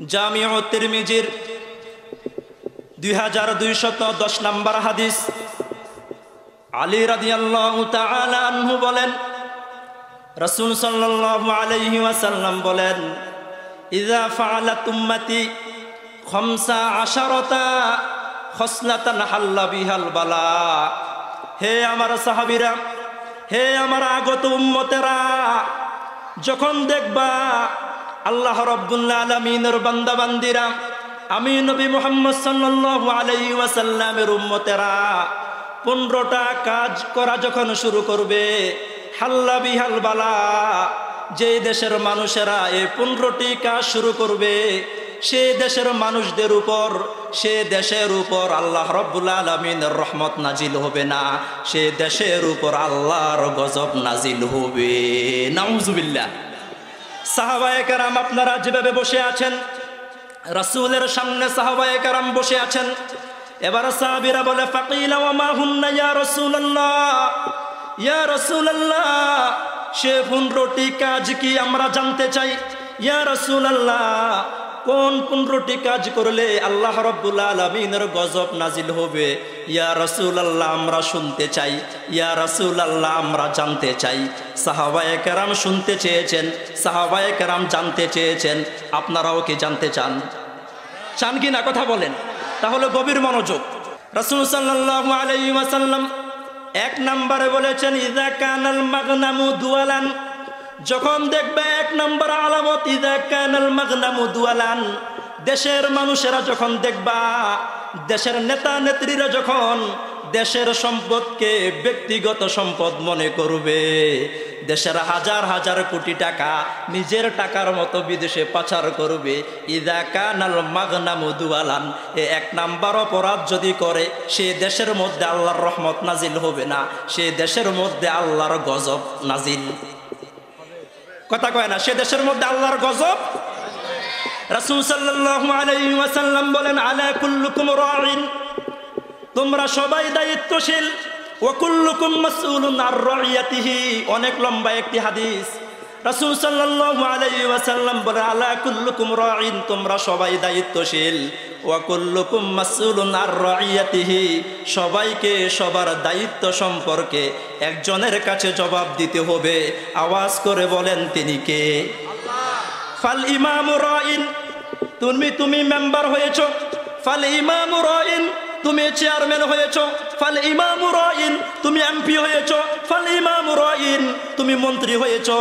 জামিউ তিরমিজির 2210 নম্বর হাদিস। আলী রাদিয়াল্লাহু তাআলা আনহু বলেন, রাসূল সাল্লাল্লাহু আলাইহি ওয়াসাল্লাম বলেন, ইযা ফাআলাত উম্মতি 15 খসলাতান হাল্লা বিহাল বালা। হে আমার সাহাবীরা, হে আমার আগত উম্মতেরা, যখন দেখবা আল্লাহ রাব্বুল আলামিনের বান্দা বান্দিরা, আমি নবী মুহাম্মদ সাল্লাল্লাহু আলাইহি ওয়াসাল্লামের উম্মতেরা 15টা কাজ করা যখন শুরু করবে, হাল্লা বিহাল বালা, যে দেশের মানুষেরা এই 15টি কাজ শুরু করবে, সে দেশের মানুষদের উপর, সে দেশের উপর আল্লাহ রাব্বুল আলামিনের রহমত নাজিল হবে না, সে দেশের উপর আল্লাহর গজব নাজিল হবে। নাউজুবিল্লাহ। সাহাবায়ে কেরাম আপনারা যেভাবে বসে আছেন, রাসূলের সামনে সাহাবায়ে কেরাম বসে আছেন। এবার সাহাবীরা বলে, ফাকিলা ওয়া মা হুন্না ইয়া রাসূলুল্লাহ, ইয়া রাসূলুল্লাহ, সে 15টি কাজ কি আমরা জানতে চাই। ইয়া রাসূলুল্লাহ, কোন 15টি কাজ করলে আল্লাহ রাব্বুল আলামিনের গজব নাজিল হবে? ইয়া রাসূলুল্লাহ, আমরা শুনতে চাই। ইয়া রাসূলুল্লাহ, আমরা জানতে চাই। সাহাবায়ে কেরাম শুনতে চেয়েছেন, সাহাবায়ে কেরাম জানতে চেয়েছেন। আপনারাও কি জানতে চান? চান কি না? কথা বলেন। তাহলে গভীর মনোযোগ। রাসূল সাল্লাল্লাহু আলাইহি ওয়াসাল্লাম 1 নম্বরে বলেছেন, ইযা কানাল মাগনামু দুয়ালান, যখন দেখবে 1 নম্বর আলামত, ইযা কানাল মাগনামু দুয়ালান, দেশের মানুষেরা যখন দেখবা, দেশের নেতা নেত্রীরা যখন দেশের সম্পদকে ব্যক্তিগত সম্পদ মনে করবে, দেশের হাজার হাজার কোটি টাকা নিজের টাকার মতো বিদেশে পাচার করবে, ইযা কানাল মাগনামু দুয়ালান, 1 নম্বর অপরাধ যদি করে, সে দেশের মধ্যে আল্লাহর রহমত নাজিল হবে না, সে দেশের মধ্যে আল্লাহর গজব নাজিল। কথা কয় না? সে দেশের মধ্যে আল্লাহর গজব। রাসূল সাল্লাল্লাহু আলাইহি ওয়াসাল্লাম বলেন, আলা কুল্লুকুম রাঈন, তোমরা সবাই দায়িত্বশীল, ওয়া কুল্লুকুম মাসউলুন আর রাইয়াতিহি। অনেক লম্বা একটি হাদিস। রাসূল সাল্লাল্লাহু আলাইহি ওয়াসাল্লাম বলেন, আলা কুল্লুকুম রাঈন, তোমরা সবাই দায়িত্বশীল, ওয়া কুল্লুকুম মাসউলুন আর রাইয়াতিহি, সবাইকে সবার দায়িত্ব সম্পর্কে একজনের কাছে জবাব দিতে হবে। আওয়াজ করে বলেন, তিনি কে? ফাল ইমামু রাঈন, তুমি মেম্বার হয়েছো। ফাল ইমামু রাঈন, তুমি চেয়ারম্যান হয়েছো। ফাল ইমামু রাঈন, তুমি এমপি হয়েছো। ফাল ইমামু রাঈন, তুমি মন্ত্রী হয়েছো।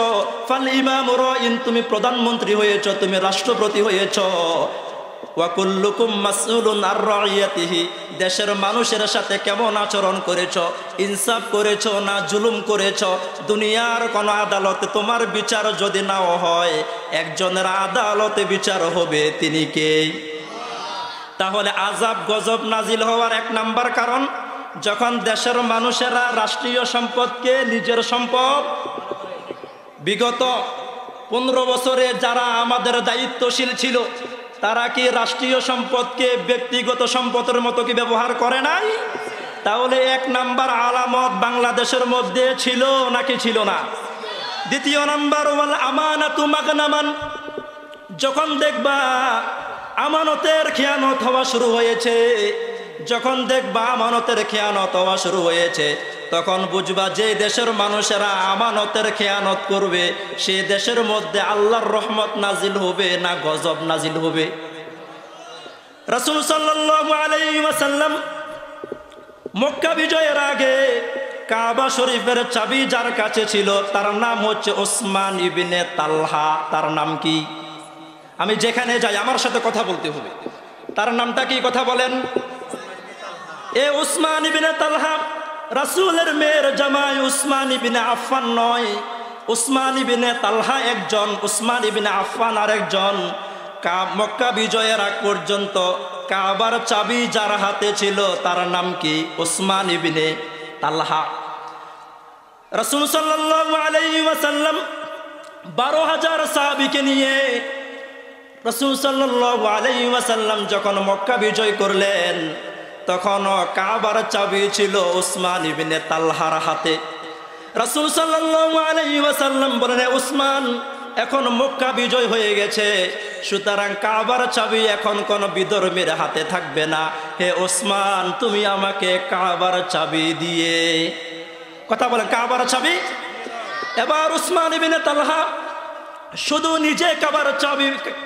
ফাল ইমামু রাঈন, তুমি প্রধানমন্ত্রী হয়েছো, তুমি রাষ্ট্রপতি হয়েছো। ওয়া কুল্লুকুম মাসউলুন আর রাইয়াতিহি, দেশের মানুষের সাথে কেমন আচরণ করেছো, ইনসাফ করেছো না জুলুম করেছো। দুনিয়ার কোন আদালতে তোমার বিচার যদি নাও হয়, একজনের আদালতে বিচার হবে, তিনি কে? তাহলে আযাব গজব নাজিল হওয়ার 1 নম্বর কারণ, যখন দেশের মানুষেরা রাষ্ট্রীয় সম্পদকে নিজের সম্পদ, বিগত 15 বছরে যারা আমাদের দায়িত্বশীল ছিল, তারা কি রাষ্ট্রীয় সম্পদকে ব্যক্তিগত সম্পদের মতো কি ব্যবহার করে নাই? তাহলে 1 নম্বর আলামত বাংলাদেশের মধ্যে ছিল নাকি ছিল না? দ্বিতীয় নম্বর, ওয়াল আমানাতু মাগনামান, যখন দেখবা আমানতের খেয়ানত হওয়া শুরু হয়েছে, যখন দেখবা আমানতের খেয়ানত হওয়া শুরু হয়েছে, তখন বুঝবা যে দেশের মানুষেরা আমানতের খেয়ানত করবে, সে দেশের মধ্যে আল্লাহর রহমত নাজিল হবে না গজব নাজিল হবে? রাসূল সাল্লাল্লাহু আলাইহি ওয়াসাল্লাম মক্কা বিজয়ের আগে কাবা শরীফের চাবি যার কাছে ছিল, তার নাম হচ্ছে উসমান ইবনে তালহা। তার নাম কি? আমি যেখানে যাই আমার সাথে কথা বলতে হবে। তার নামটা কি? কথা বলেন। এ উসমান ইবনে তালহা রাসূলের মেয়ের জামাই উসমান ইবনে আফফান নয়। উসমান ইবনে তালহা একজন, উসমান ইবনে আফফান আরেকজন। মক্কা বিজয়ের আগ পর্যন্ত কাবার চাবি যার হাতে ছিল, তার নাম কি? উসমান ইবনে তালহা। রাসূল সাল্লাল্লাহু আলাইহি ওয়াসাল্লাম 12,000 সাহাবীকে নিয়ে রাসূল সাল্লাল্লাহু আলাইহি ওয়াসাল্লাম যখন মক্কা বিজয় করলেন, তখন কাবার চাবি ছিল উসমান ইবনে তালহার হাতে। রাসূল সাল্লাল্লাহু আলাইহি ওয়াসাল্লাম বলেন, উসমান, এখন মক্কা বিজয় হয়ে গেছে, সুতরাং কাবার চাবি এখন কোন বিধর্মীর হাতে থাকবে না। হে ওসমান, তুমি আমাকে কাবার চাবি দিয়ে, কথা বলেন, কাবার চাবি। এবার উসমান ইবনে তালহা শুধু নিজে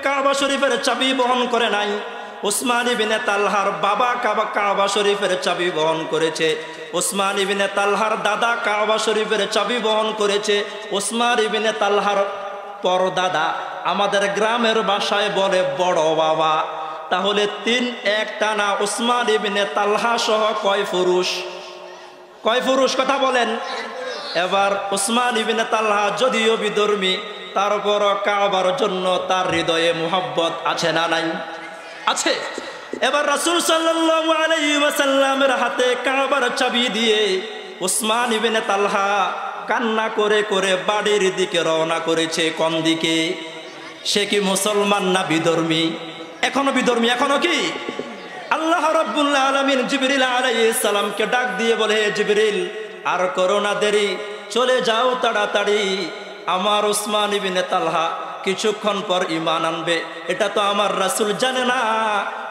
কাবা শরীফের চাবি বহন করে নাই, উসমান ইবনে তালহার বাবা কাবা শরীফের চাবি বহন করেছে, উসমান ইবনে তালহার দাদা কাবা শরীফের চাবি বহন করেছে, উসমান ইবনে তালহার পরদাদা আমাদের গ্রামের ভাষায় বলে বড় বাবা। তাহলে 3 এক টানা উসমান ইবনে তালহা সহ কয় পুরুষ কথা বলেন। এবার উসমান ইবনে তালহা যদিও বিধর্মী, তারপর কাবার জন্য তার হৃদয়ে মুহাব্বত আছে না নাই? আছে। এবার রাসূল সাল্লাল্লাহু আলাইহি ওয়াসাল্লামের হাতে কাবার চাবি দিয়ে উসমান ইবনে তালহা কান্না করে করে বাড়ির দিকে রওনা করেছে। কোন দিকে? সে কি মুসলমান না বিধর্মী? এখনো বিধর্মী। এখনো কি? আল্লাহ রাব্বুল আলামিন জিবরিল আলাইহিস সালামকে ডাক দিয়ে বলে, হে জিবরিল, আর করো না দেরি, চলে যাও তাড়াতাড়ি। আমার উসমান ইবনে তালহা কিছুক্ষণ পর ঈমান আনবে, এটা তো আমার রাসূল জানে না।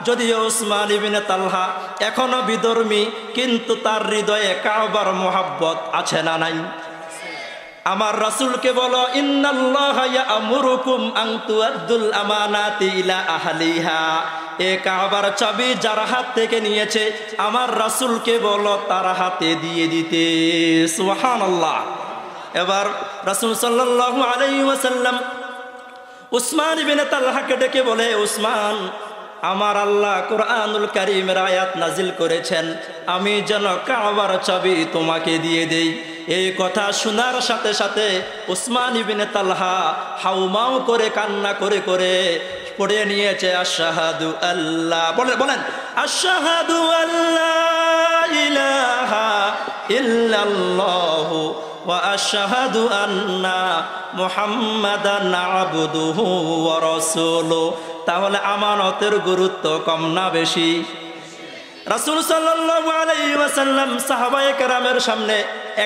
যদিও উসমান ইবনে তালহা এখনো বিধর্মী, কিন্তু তার হৃদয়ে কাবার মুহাব্বত আছে না নাই? আমার রাসূলকে বলো, ইন্নাল্লাহা ইয়া'মুরুকুম আন তুআদ্দুল আমানাতি ইলা আহলিহা। এ কাবার চাবি যার হাত থেকে নিয়েছে, আমার রাসূলকে বলো তার হাতে দিয়ে দিতে। সুবহানাল্লাহ। এবার রাসূল সাল্লাল্লাহু আলাইহি ওয়াসাল্লাম উসমান ইবনে তালহাকে ডেকে বলে, উসমান, আমার আল্লাহ কুরআনুল কারীমের আয়াত নাজিল করেছেন, আমি যেন কাবার চাবি তোমাকে দিয়ে দেই। এই কথা শোনার সাথে সাথে উসমান ইবনে তালহা হাউমাউ করে কান্না করে করে পড়ে নিয়েছে, আশহাদু আল্লাহ, বলেন আশহাদু আল্লা ইলাহা ইল্লাল্লাহু ওয়া আশহাদু আন্না মুহাম্মাদান আবদুহু ওয়া রাসূলুহু। তাহলে আমানতের গুরুত্ব কম না বেশি? রাসূল সাল্লাল্লাহু আলাইহি ওয়াসাল্লাম সাহাবায়ে কেরামের সামনে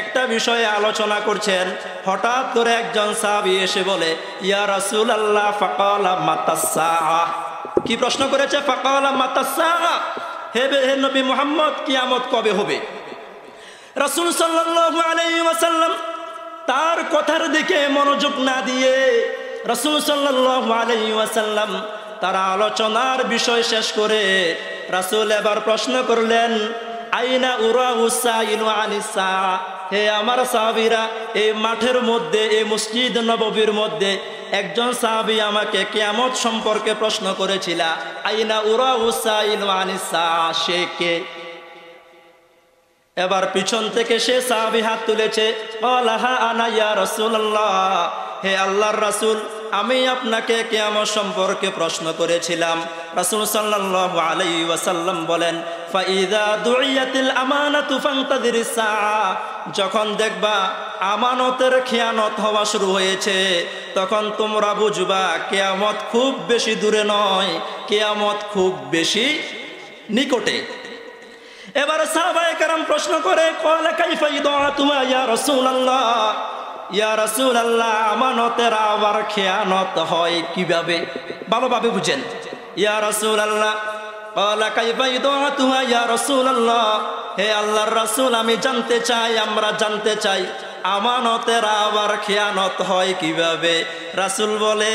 একটা বিষয়ে আলোচনা করছেন। হঠাৎ করে একজন সাহাবী এসে বলে, ইয়া রাসূলুল্লাহ, ফাকালা মাতাস-সাআ। কি প্রশ্ন করেছে? ফাকালা মাতাস-সাআ, হে নবী মুহাম্মদ, কিয়ামত কবে হবে? রাসূল সাল্লাল্লাহু আলাইহি ওয়াসাল্লাম তার কথার দিকে মনোযোগ না দিয়ে রাসূল সাল্লাল্লাহু আলাইহি ওয়াসাল্লাম তার আলোচনার বিষয় শেষ করে রাসূল এবার প্রশ্ন করলেন, আইনা উরাউ সাইলু আনিস সাআ। হে আমার সাহাবীরা, এই মাঠের মধ্যে, এই মসজিদ নববীর মধ্যে একজন সাহাবী আমাকে কিয়ামত সম্পর্কে প্রশ্ন করেছিল, আইনা উরাউ সাইলু আনিস সাআ, সে কে? এবার পিছন থেকে সে সাহাবী হাত তুলেছে, আলাহা আনা ইয়া রাসূলুল্লাহ, হে আল্লাহর রাসূল, আমি আপনাকে কিয়ামত সম্পর্কে প্রশ্ন করেছিলাম। রাসূল সাল্লাল্লাহু আলাইহি ওয়াসাল্লাম বলেন, ফাইযা দুইয়াতিল আমানাতু ফান্তাযিরিস সাআ। যখন দেখবা আমানতের খেয়ানত হওয়া শুরু হয়েছে, তখন তোমরা বুঝবা কিয়ামত খুব বেশি দূরে নয়, কিয়ামত খুব বেশি নিকটে। এবার সাহাবায়ে কেরাম প্রশ্ন করে, ক্বালা কাইফা ইদাআতুমা ইয়া রাসূলুল্লাহ, ইয়া রাসূলুল্লাহ, আমানতের আবার খেয়ানত হয় কিভাবে? ভালোভাবে বুঝেন। ইয়া রাসূলুল্লাহ, ক্বালা কাইফা ইদাআতুহা ইয়া রাসূলুল্লাহ, হে আল্লাহর রাসূল, আমি জানতে চাই, আমরা জানতে চাই আমানতের আবার খেয়ানত হয় কিভাবে? রাসূল বলে,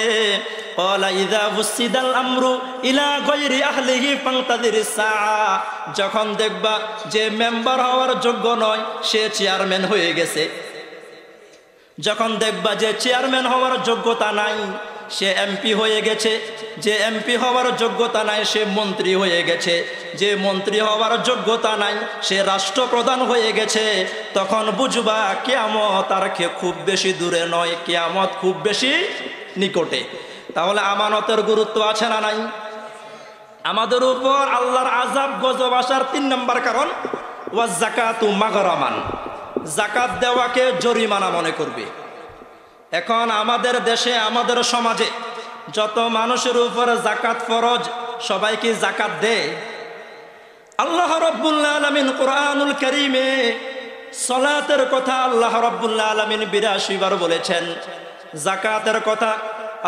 ক্বালা ইযা বুসিদাল আমরু ইলা গায়রি আহলিহি ফান্তাযিরিস সাআ। যখন দেখবা যে মেম্বার হওয়ার যোগ্য নয়, সে চেয়ারম্যান হয়ে গেছে। যখন দেখবা যে চেয়ারম্যান হওয়ার যোগ্যতা নাই, সে এমপি হয়ে গেছে। যে এমপি হওয়ার যোগ্যতা নাই, সে মন্ত্রী হয়ে গেছে। যে মন্ত্রী হওয়ার যোগ্যতা নাই, সে রাষ্ট্রপ্রধান হয়ে গেছে। তখন বুঝবা কিয়ামত আর খুব বেশি দূরে নয়, কিয়ামত খুব বেশি নিকটে। তাহলে আমানতের গুরুত্ব আছে না নাই? আমাদের উপর আল্লাহর আযাব গজব আসার 3 নম্বর কারণ, ওয়াজ যাকাতু মাগরামান, যাকাত দেওয়াকে জরিমানা মনে করবে। এখন আমাদের দেশে, আমাদের সমাজে যত মানুষের উপর যাকাত ফরজ, সবাই কি যাকাত দেয়? আল্লাহ রাব্বুল আলামিন কুরআনুল কারীমে সালাতের কথা আল্লাহ রাব্বুল আলামিন 82 বার বলেছেন, যাকাতের কথা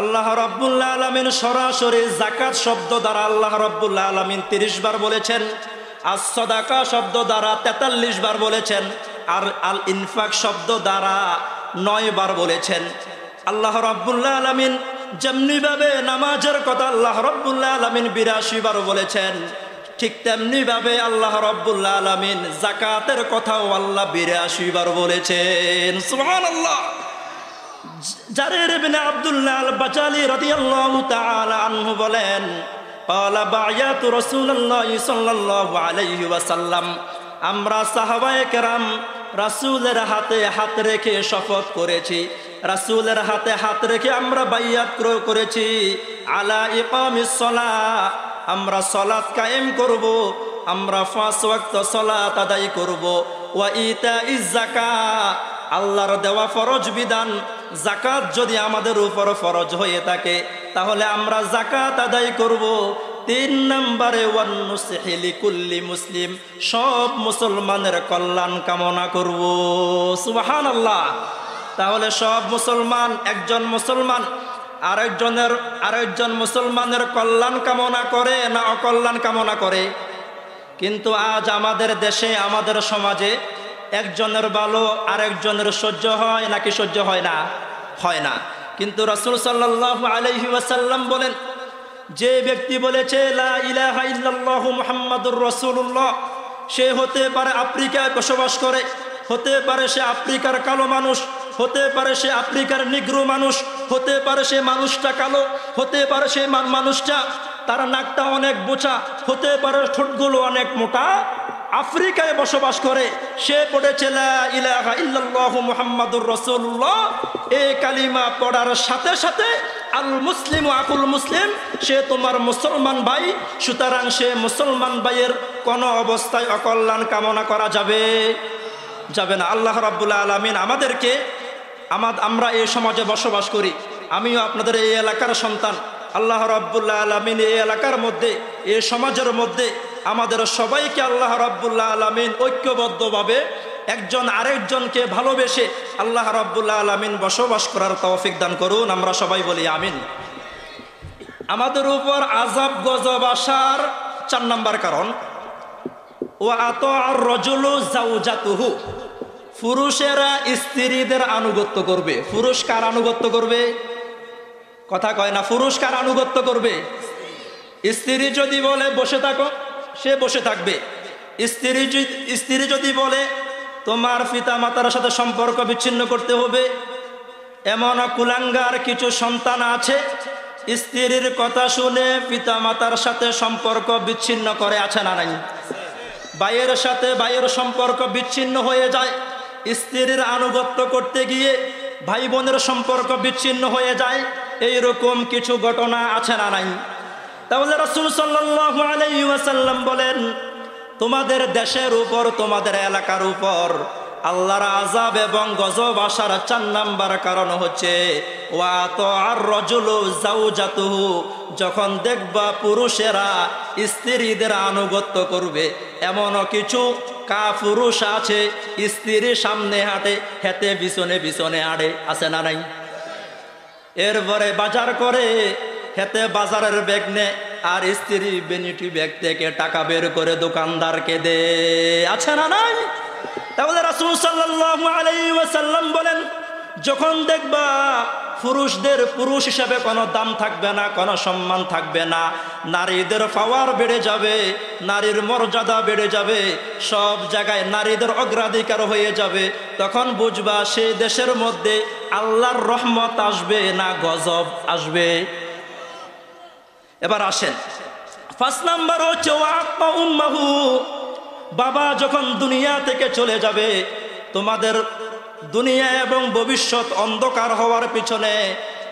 আল্লাহ রাব্বুল আলামিন সরাসরি যাকাত শব্দ দ্বারা আল্লাহ রাব্বুল আলামিন 30 বার বলেছেন, as-সাদাকা শব্দ দ্বারা 43 বার বলেছেন, আর আল ইনফাক শব্দ দ্বারা 9 বার বলেছেন। আল্লাহ রাব্বুল আলামিন যেমনি ভাবে নামাজের কথা আল্লাহ রাব্বুল আলামিন 82 বার বলেছেন, ঠিক তেমনি ভাবে আল্লাহ রাব্বুল আলামিন যাকাতের কথাও আল্লাহ 82 বার বলেছেন। সুবহানাল্লাহ। জারির ইবনে আব্দুল্লাহ আল-বাজালি রাদিয়াল্লাহু তাআলা আনহু বলেন, ক্বালা বায়াতু রাসূলুল্লাহ সাল্লাল্লাহু আলাইহি ওয়াসাল্লাম, আমরা সাহাবায়ে কেরাম রাসূলের হাতে হাত রেখে শপথ করেছি, রাসূলের হাতে হাত রেখে আমরা বাইয়াত করেছি, আলা ইকামিস সালাহ, আমরা সালাত কায়েম করব, আমরা 5 ওয়াক্ত সালাত আদায় করব, ওয়া ইতাইজ যাকাত, আল্লাহর দেওয়া ফরজ বিধান যাকাত যদি আমাদের উপর ফরজ হয়ে থাকে তাহলে আমরা যাকাত আদায় করব। 3 নম্বরে ওয়ান নুসহি লিকুল্লি মুসলিম, সব মুসলমানের কল্যাণ কামনা করব। সুবহানাল্লাহ। তাহলে সব মুসলমান, একজন মুসলমান আরেকজন মুসলমানের কল্যাণ কামনা করে না অকল্যাণ কামনা করে? কিন্তু আজ আমাদের দেশে, আমাদের সমাজে একজনের ভালো আরেকজনের সহ্য হয় নাকি সহ্য হয় না? হয় না। কিন্তু রাসূল সাল্লাল্লাহু আলাইহি ওয়াসাল্লাম বলেন, যে ব্যক্তি বলেছে লা ইলাহা ইল্লাল্লাহু মুহাম্মাদুর রাসূলুল্লাহ, সে হতে পারে আফ্রিকায় বসবাস করে, হতে পারে সে আফ্রিকার কালো মানুষ, হতে পারে সে আফ্রিকার নিগ্রো মানুষ, হতে পারে সে মানুষটা কালো, হতে পারে সে মানুষটা তার নাকটা অনেক বোচা, হতে পারে ঠোঁটগুলো অনেক মোটা, আফ্রিকায় বসবাস করে, সে পড়েছে লা ইলাহা ইল্লাল্লাহু মুহাম্মাদুর রাসূলুল্লাহ, এই কালিমা পড়ার সাথে সাথে আল মুসলিমু আকুল মুসলিম, সে তোমার মুসলমান ভাই, সুতরাং সে মুসলমান ভাইয়ের কোনো অবস্থায় অকল্যাণ কামনা করা যাবে না। আল্লাহ রাব্বুল আলামিন আমাদেরকে, আমরা এই সমাজে বসবাস করি, আমিও আপনাদের এই এলাকার সন্তান। আল্লাহ রাব্বুল আলামিন এই এলাকার মধ্যে, এই সমাজের মধ্যে আমাদের সবাইকে আল্লাহ রাব্বুল আলামিন ঐক্যবদ্ধভাবে একজন আরেকজনকে ভালোবেসে আল্লাহ রাব্বুল আলামিন বসবাস করার তৌফিক দান করুন। আমরা সবাই বলি আমিন। আমাদের উপর আযাব গজব আসার 4 নম্বর কারণ, ওয়া আতাআর রাজুলু যাওজাতুহু, পুরুষেরা স্ত্রীদের আনুগত্য করবে। পুরুষ কার আনুগত্য করবে? কথা কয় না। পুরুষ কার আনুগত্য করবে? স্ত্রী যদি বলে বসে থাকো, সে বসে থাকবে। স্ত্রী যদি বলে তোমার পিতা মাতার সাথে সম্পর্ক বিচ্ছিন্ন করতে হবে, এমন কুলাঙ্গার কিছু সন্তান আছে স্ত্রীর কথা শুনে পিতা মাতার সাথে সম্পর্ক বিচ্ছিন্ন করে, আছে না নাই? ভাইয়ের সাথে ভাইয়ের সম্পর্ক বিচ্ছিন্ন হয়ে যায়, স্ত্রীর আনুগত্য করতে গিয়ে ভাই বোনের সম্পর্ক বিচ্ছিন্ন হয়ে যায়, এইরকম কিছু ঘটনা আছে না নাই? তাহলে রাসূল সাল্লাল্লাহু আলাইহি ওয়াসাল্লাম বলেন, তোমাদের দেশের উপর, তোমাদের এলাকার উপর আল্লাহর আযাব এবং গজব আসার 4 নাম্বার কারণ হচ্ছে ওয়া তাআর রাজুলু যাওজাতুহু, যখন দেখবা পুরুষেরা স্ত্রীদের আনুগত্য করবে। এমন কিছু কাপুরুষ আছে স্ত্রীর সামনে হাঁটে, হেতে পিছনে পিছনে হাঁটে, আছে না নাই? এরপরে বাজার করে, হেতে বাজারের ব্যাগ নেয়, আর স্ত্রী বেনিটি ব্যাগ থেকে টাকা বের করে দোকানদারকে দে, আছে না নাই? তাহলে রাসূল সাল্লাল্লাহু আলাইহি ওয়াসাল্লাম বলেন, যখন দেখবা পুরুষদের পুরুষ হিসাবে কোনো দাম থাকবে না, কোনো সম্মান থাকবে না, নারীদের পাওয়ার বেড়ে যাবে, নারীর মর্যাদা বেড়ে যাবে, সব জায়গায় নারীদের অগ্রাধিকার হয়ে যাবে, তখন বুঝবা সেই দেশের মধ্যে আল্লাহর রহমত আসবে না গজব আসবে। এবার আসেন, 5 নাম্বার হচ্ছে ওয়াক্কা উম্মাহু, বাবা যখন দুনিয়া থেকে চলে যাবে, তোমাদের দুনিয়া এবং ভবিষ্যৎ অন্ধকার হওয়ার পিছনে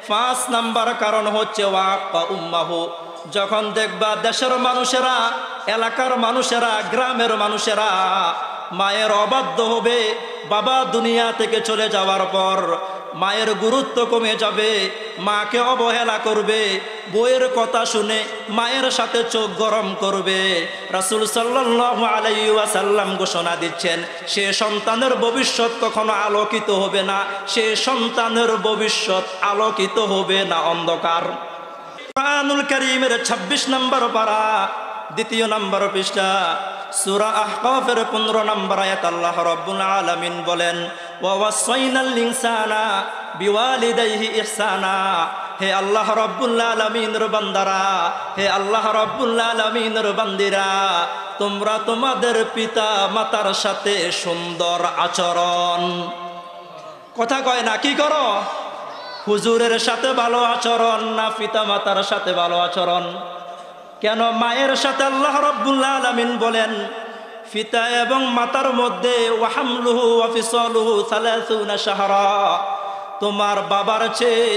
5 নাম্বার কারণ হচ্ছে ওয়াক্কা উম্মাহু, যখন দেখবা দেশের মানুষেরা, এলাকার মানুষেরা, গ্রামের মানুষেরা মায়ের অবাধ্য হবে, বাবা দুনিয়া থেকে চলে যাওয়ার পর মায়ের গুরুত্ব কমে যাবে, মাকে অবহেলা করবে, বউয়ের কথা শুনে মায়ের সাথে চোখ গরম করবে। রাসূল সাল্লাল্লাহু আলাইহি ওয়াসাল্লাম ঘোষণা দিচ্ছেন, সে সন্তানের ভবিষ্যৎ কখনো আলোকিত হবে না, সে সন্তানের ভবিষ্যৎ আলোকিত হবে না, অন্ধকার। কুরআনুল কারীমের 26 নম্বর পারা, 2 নম্বর পৃষ্ঠা, সূরা আহকাফের 15 নম্বর আয়াত আল্লাহ রাব্বুল আলামিন বলেন, ওয়া ওয়াসাইনাল ইনসানা বিওয়ালিদাইহি ইহসানা। হে আল্লাহ রাব্বুল আলামিনের বান্দারা, হে আল্লাহ রাব্বুল আলামিনের বান্দিরা, তোমরা তোমাদের পিতা মাতার সাথে সুন্দর আচরণ। কথা কয় না, কি করো? হুজুরের সাথে ভালো আচরণ না পিতা মাতার সাথে ভালো আচরণ? কেন? মায়ের সাথে আল্লাহ রাব্বুল আলামিন বলেন, পিতা এবং মাতার মধ্যে ওয়াহামলুহু ওয়া ফিসালুহু 30 শাহরা। তোমার বাবার চেয়ে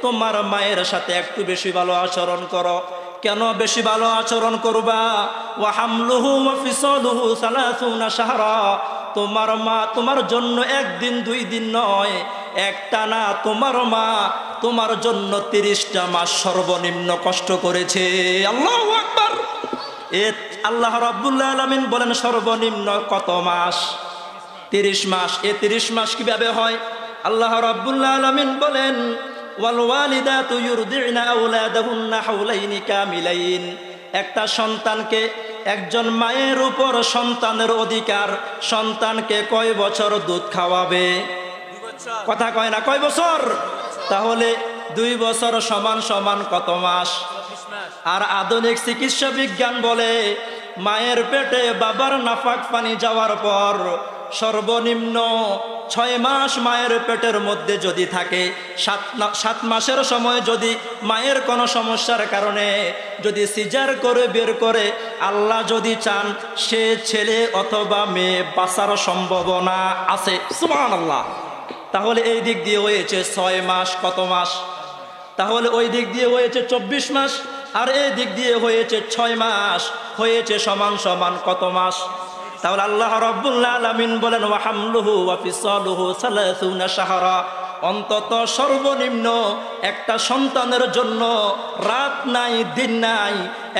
তোমার মায়ের সাথে একটু বেশি ভালো আচরণ করো। কেন বেশি ভালো আচরণ করবা? ওয়াহামলুহু ওয়া ফিসালুহু 30 শাহরা। তোমার মা তোমার জন্য 1 দিন 2 দিন নয়, একটানা তোমার মা তোমার জন্য 30টা মাস সর্বনিম্ন কষ্ট করেছে। আল্লাহু আকবার। আল্লাহ রাব্বুল আলামিন বলেন সর্বনিম্ন কত মাস? 30 মাস। 30 মাস কিভাবে হয়? আল্লাহ রাব্বুল আলামিন বলেন, ওয়াল ওয়ালিদাতু ইউরদি'না আওলাদাহুন্না হাওলাইনি কামিলাইন। একটা সন্তানকে, একজন মায়ের উপর সন্তানের অধিকার, সন্তানকে কয় বছর দুধ খাওয়াবে? কথা কয় না, কয় বছর? তাহলে 2 বছর সমান সমান কত মাস? আর আধুনিক চিকিৎসা বিজ্ঞান বলে, মায়ের পেটে বাবার নাফাক পানি যাওয়ার পর সর্বনিম্ন 6 মাস মায়ের পেটের মধ্যে যদি থাকে, 7 মাসের সময় যদি মায়ের কোনো সমস্যার কারণে যদি সিজার করে বের করে আল্লাহ যদি চান, সে ছেলে অথবা মেয়ে বাঁচার সম্ভাবনা আছে। সুবহানাল্লাহ। তাহলে এই দিক দিয়ে হয়েছে 6 মাস। কত মাস? তাহলে ওই দিক দিয়ে হয়েছে 24 মাস, আর এই দিক দিয়ে হয়েছে 6 মাস, হয়েছে সমান সমান কত মাস? তাহলে আল্লাহ রাব্বুল আলামিন বলেন, ওয়া হামলুহু ওয়া ফিসালুহু 30 শাহরা। অন্তত সর্বনিম্ন একটা সন্তানের জন্য রাত নাই দিন নাই,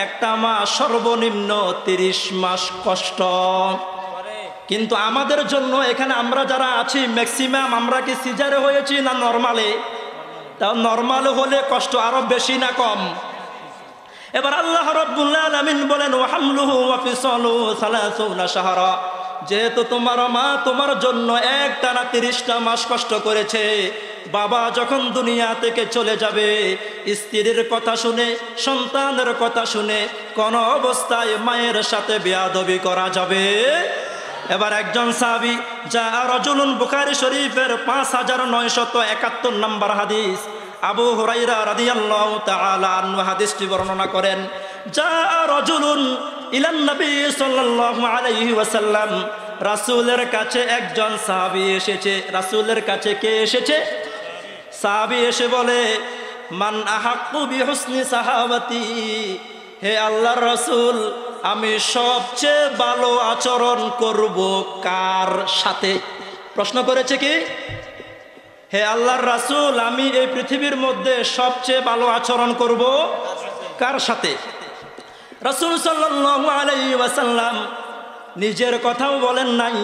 একটা মা সর্বনিম্ন 30 মাস কষ্ট। কিন্তু আমাদের জন্য এখানে আমরা যারা আছি ম্যাক্সিমাম আমরা কি সিজারে হয়েছি না নরমালে? তাও নরমাল হলে কষ্ট আরো বেশি না কম? এবার আল্লাহ রাব্বুল আলামিন বলেন, ওয়া হামলুহু ওয়া ফিসালুহু 30 শাহরা। যেহেতু তোমার মা তোমার জন্য একটানা 30টা মাস কষ্ট করেছে, বাবা যখন দুনিয়া থেকে চলে যাবে, স্ত্রীর কথা শুনে, সন্তানের কথা শুনে কোন অবস্থায় মায়ের সাথে বেয়াদবি করা যাবে? এবার একজন সাহাবী, যা রাজুলুন, বুখারী শরীফের 5971 নম্বর হাদিস, আবু হুরায়রা রাদিয়াল্লাহু তাআলা আনহু হাদিসটি বর্ণনা করেন, যা রাজুলুন ইলান নবী সাল্লাল্লাহু আলাইহি ওয়াসাল্লাম। রাসূলের কাছে একজন সাহাবী এসেছে। রাসূলের কাছে কে এসেছে? সাহাবী এসে বলে, মান আহাক্কু বিহুসনি সাহাবাতি। হে আল্লাহর রাসূল, আমি সবচেয়ে ভালো আচরণ করব কার সাথে? প্রশ্ন করেছে কি? হে আল্লাহর রাসূল, আমি এই পৃথিবীর মধ্যে সবচেয়ে ভালো আচরণ করব কার সাথে? রাসূল সাল্লাল্লাহু আলাইহি ওয়াসাল্লাম নিজের কথাও বলেন নাই,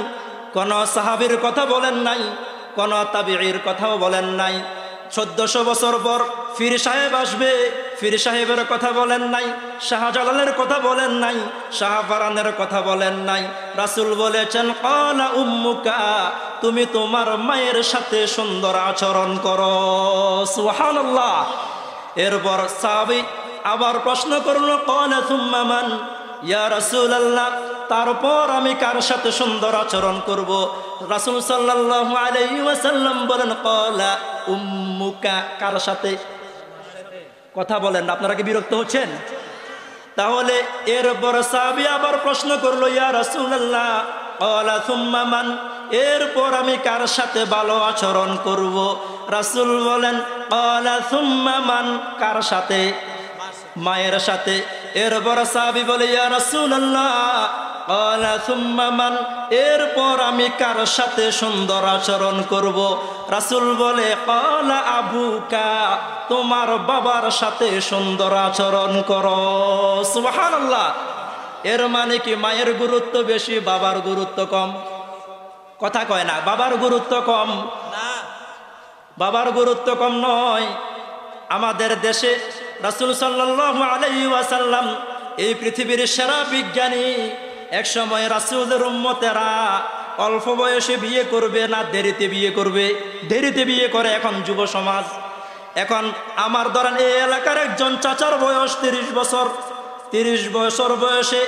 কোন সাহাবীর কথা বলেন নাই, কোন তাবিঈর কথাও বলেন নাই। 1400 বছর পর ফির সাহেব আসবে, ফির সাহেবের কথা বলেন নাই, শাহজালালের কথা বলেন নাই, শাহফারানের কথা বলেন নাই। রাসূল বলেছেন, ক্বালা উম্মুকা, তুমি তোমার মায়ের সাথে সুন্দর আচরণ করো। সুবহানাল্লাহ। এরপর সাহাবী আবার প্রশ্ন করলো, ক্বালা সুম্মা মান? ইয়া রাসূলুল্লাহ, তারপর আমি কার সাথে সুন্দর আচরণ করব? রাসূল সাল্লাল্লাহু আলাইহি ওয়াসাল্লাম বলেন, ক্বালা উম্মুকা। কার সাথে? কথা বলেন, আপনারা কি বিরক্ত হচ্ছেন? তাহলে এরপর সাহাবী আবার প্রশ্ন করলো, ইয়া রাসূলুল্লাহ, ক্বালা সুম্মা মান? এরপর আমি কার সাথে ভালো আচরণ করব? রাসূল বলেন, ক্বালা সুম্মা মান? কার সাথে? মায়ের সাথে। এরপর সাহাবী বলে, ইয়া রাসূলুল্লাহ, ক্বালা সুম্মা মান, এরপর আমি কার সাথে সুন্দর আচরণ করব? রাসূল বলে ক্বালা আবুকা, তোমার বাবার সাথে সুন্দর আচরণ করো। সুবহানাল্লাহ। এর মানে কি মায়ের গুরুত্ব বেশি, বাবার গুরুত্ব কম? কথা কয় না, বাবার গুরুত্ব কম না, বাবার গুরুত্ব কম নয়। আমাদের দেশে রাসূল সাল্লাল্লাহু আলাইহি ওয়াসাল্লাম এই পৃথিবীর সেরা বিজ্ঞানী। এক সময় রাসূলের উম্মতেরা অল্প বয়সে বিয়ে করবে না দেরিতে বিয়ে করবে? দেরিতে বিয়ে করে এখন যুব সমাজ। এখন আমার ধরেন এই এলাকার একজন চাচার বয়স 30 বছর। 30 বছর বয়সে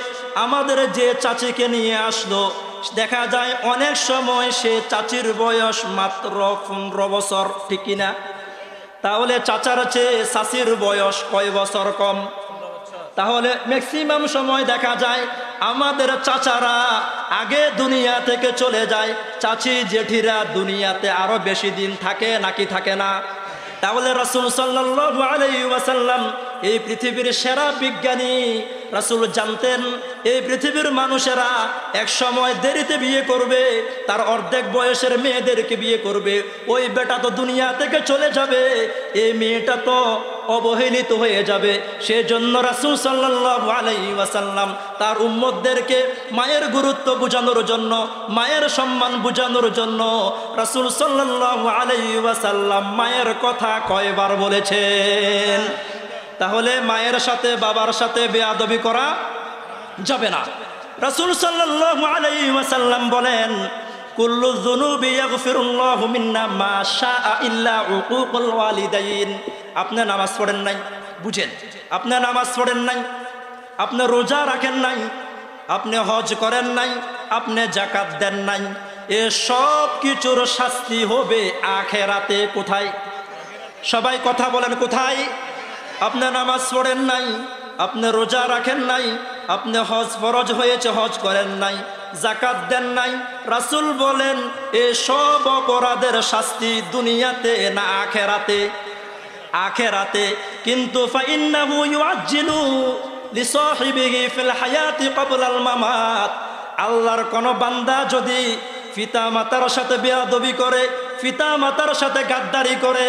আমাদের যে চাচিকে নিয়ে আসলো, দেখা যায় অনেক সময় সে চাচির বয়স মাত্র 15 বছর, ঠিক কিনা? তাহলে চাচার চেয়ে চাচির বয়স কয় বছর কম? তাহলে ম্যাক্সিমাম সময় দেখা যায় আমাদের চাচারা আগে দুনিয়া থেকে চলে যায়, চাচি জেঠিরা দুনিয়াতে আরো বেশি দিন থাকে নাকি থাকে না? তাহলে রাসূল সাল্লাল্লাহু আলাইহি ওয়াসাল্লাম এই পৃথিবীর সেরা বিজ্ঞানী। রাসূল জানতেন এই পৃথিবীর মানুষেরা এক সময় দেরিতে বিয়ে করবে, তার অর্ধেক বয়সের মেয়েদেরকে বিয়ে করবে। ওই বেটা তো দুনিয়া থেকে চলে যাবে, এই মেয়েটা তো অবহেলিত হয়ে যাবে। সেজন্য রাসূল সাল্লাল্লাহু আলাইহি ওয়াসাল্লাম তার উম্মতদেরকে মায়ের গুরুত্ব বোঝানোর জন্য, মায়ের সম্মান বোঝানোর জন্য রাসূল সাল্লাল্লাহু আলাইহি ওয়াসাল্লাম মায়ের কথা কয়বার বলেছেন? তাহলে মায়ের সাথে বাবার সাথে বেয়াদবি করা যাবে না। রাসূল সাল্লাল্লাহু আলাইহি ওয়াসাল্লাম বলেন কুল্লু যুনুবি ইয়াগফিরুল্লাহু মিন্না মা শাআ ইল্লা উকুকুল ওয়ালিদাইন। আপনি নামাজ পড়েন নাই, বুঝেন, আপনি নামাজ পড়েন নাই, আপনি রোজা রাখেন নাই, আপনি হজ করেন নাই, আপনি যাকাত দেন নাই, এ সব কিছুর শাস্তি হবে আখিরাতে। কোথায়? সবাই কথা বলেন, কোথায়? আপনি নামাজ পড়েন নাই, আপনি রোজা রাখেন নাই, আপনি হজ ফরজ হয়েছে হজ করেন নাই, যাকাত দেন নাই, রাসূল বলেন এ সব অপরাধের শাস্তি দুনিয়াতে না আখিরাতে? আখিরাতে। কিন্তু ফাইন্নাহু ইউআজ্জিলু লিসাহিবিহি ফিল হায়াতি ক্বাবলাল মামাত। আল্লাহর কোন বান্দা যদি পিতা মাতার সাথে বেয়াদবি করে, পিতা মাতার সাথে গাদ্দারি করে,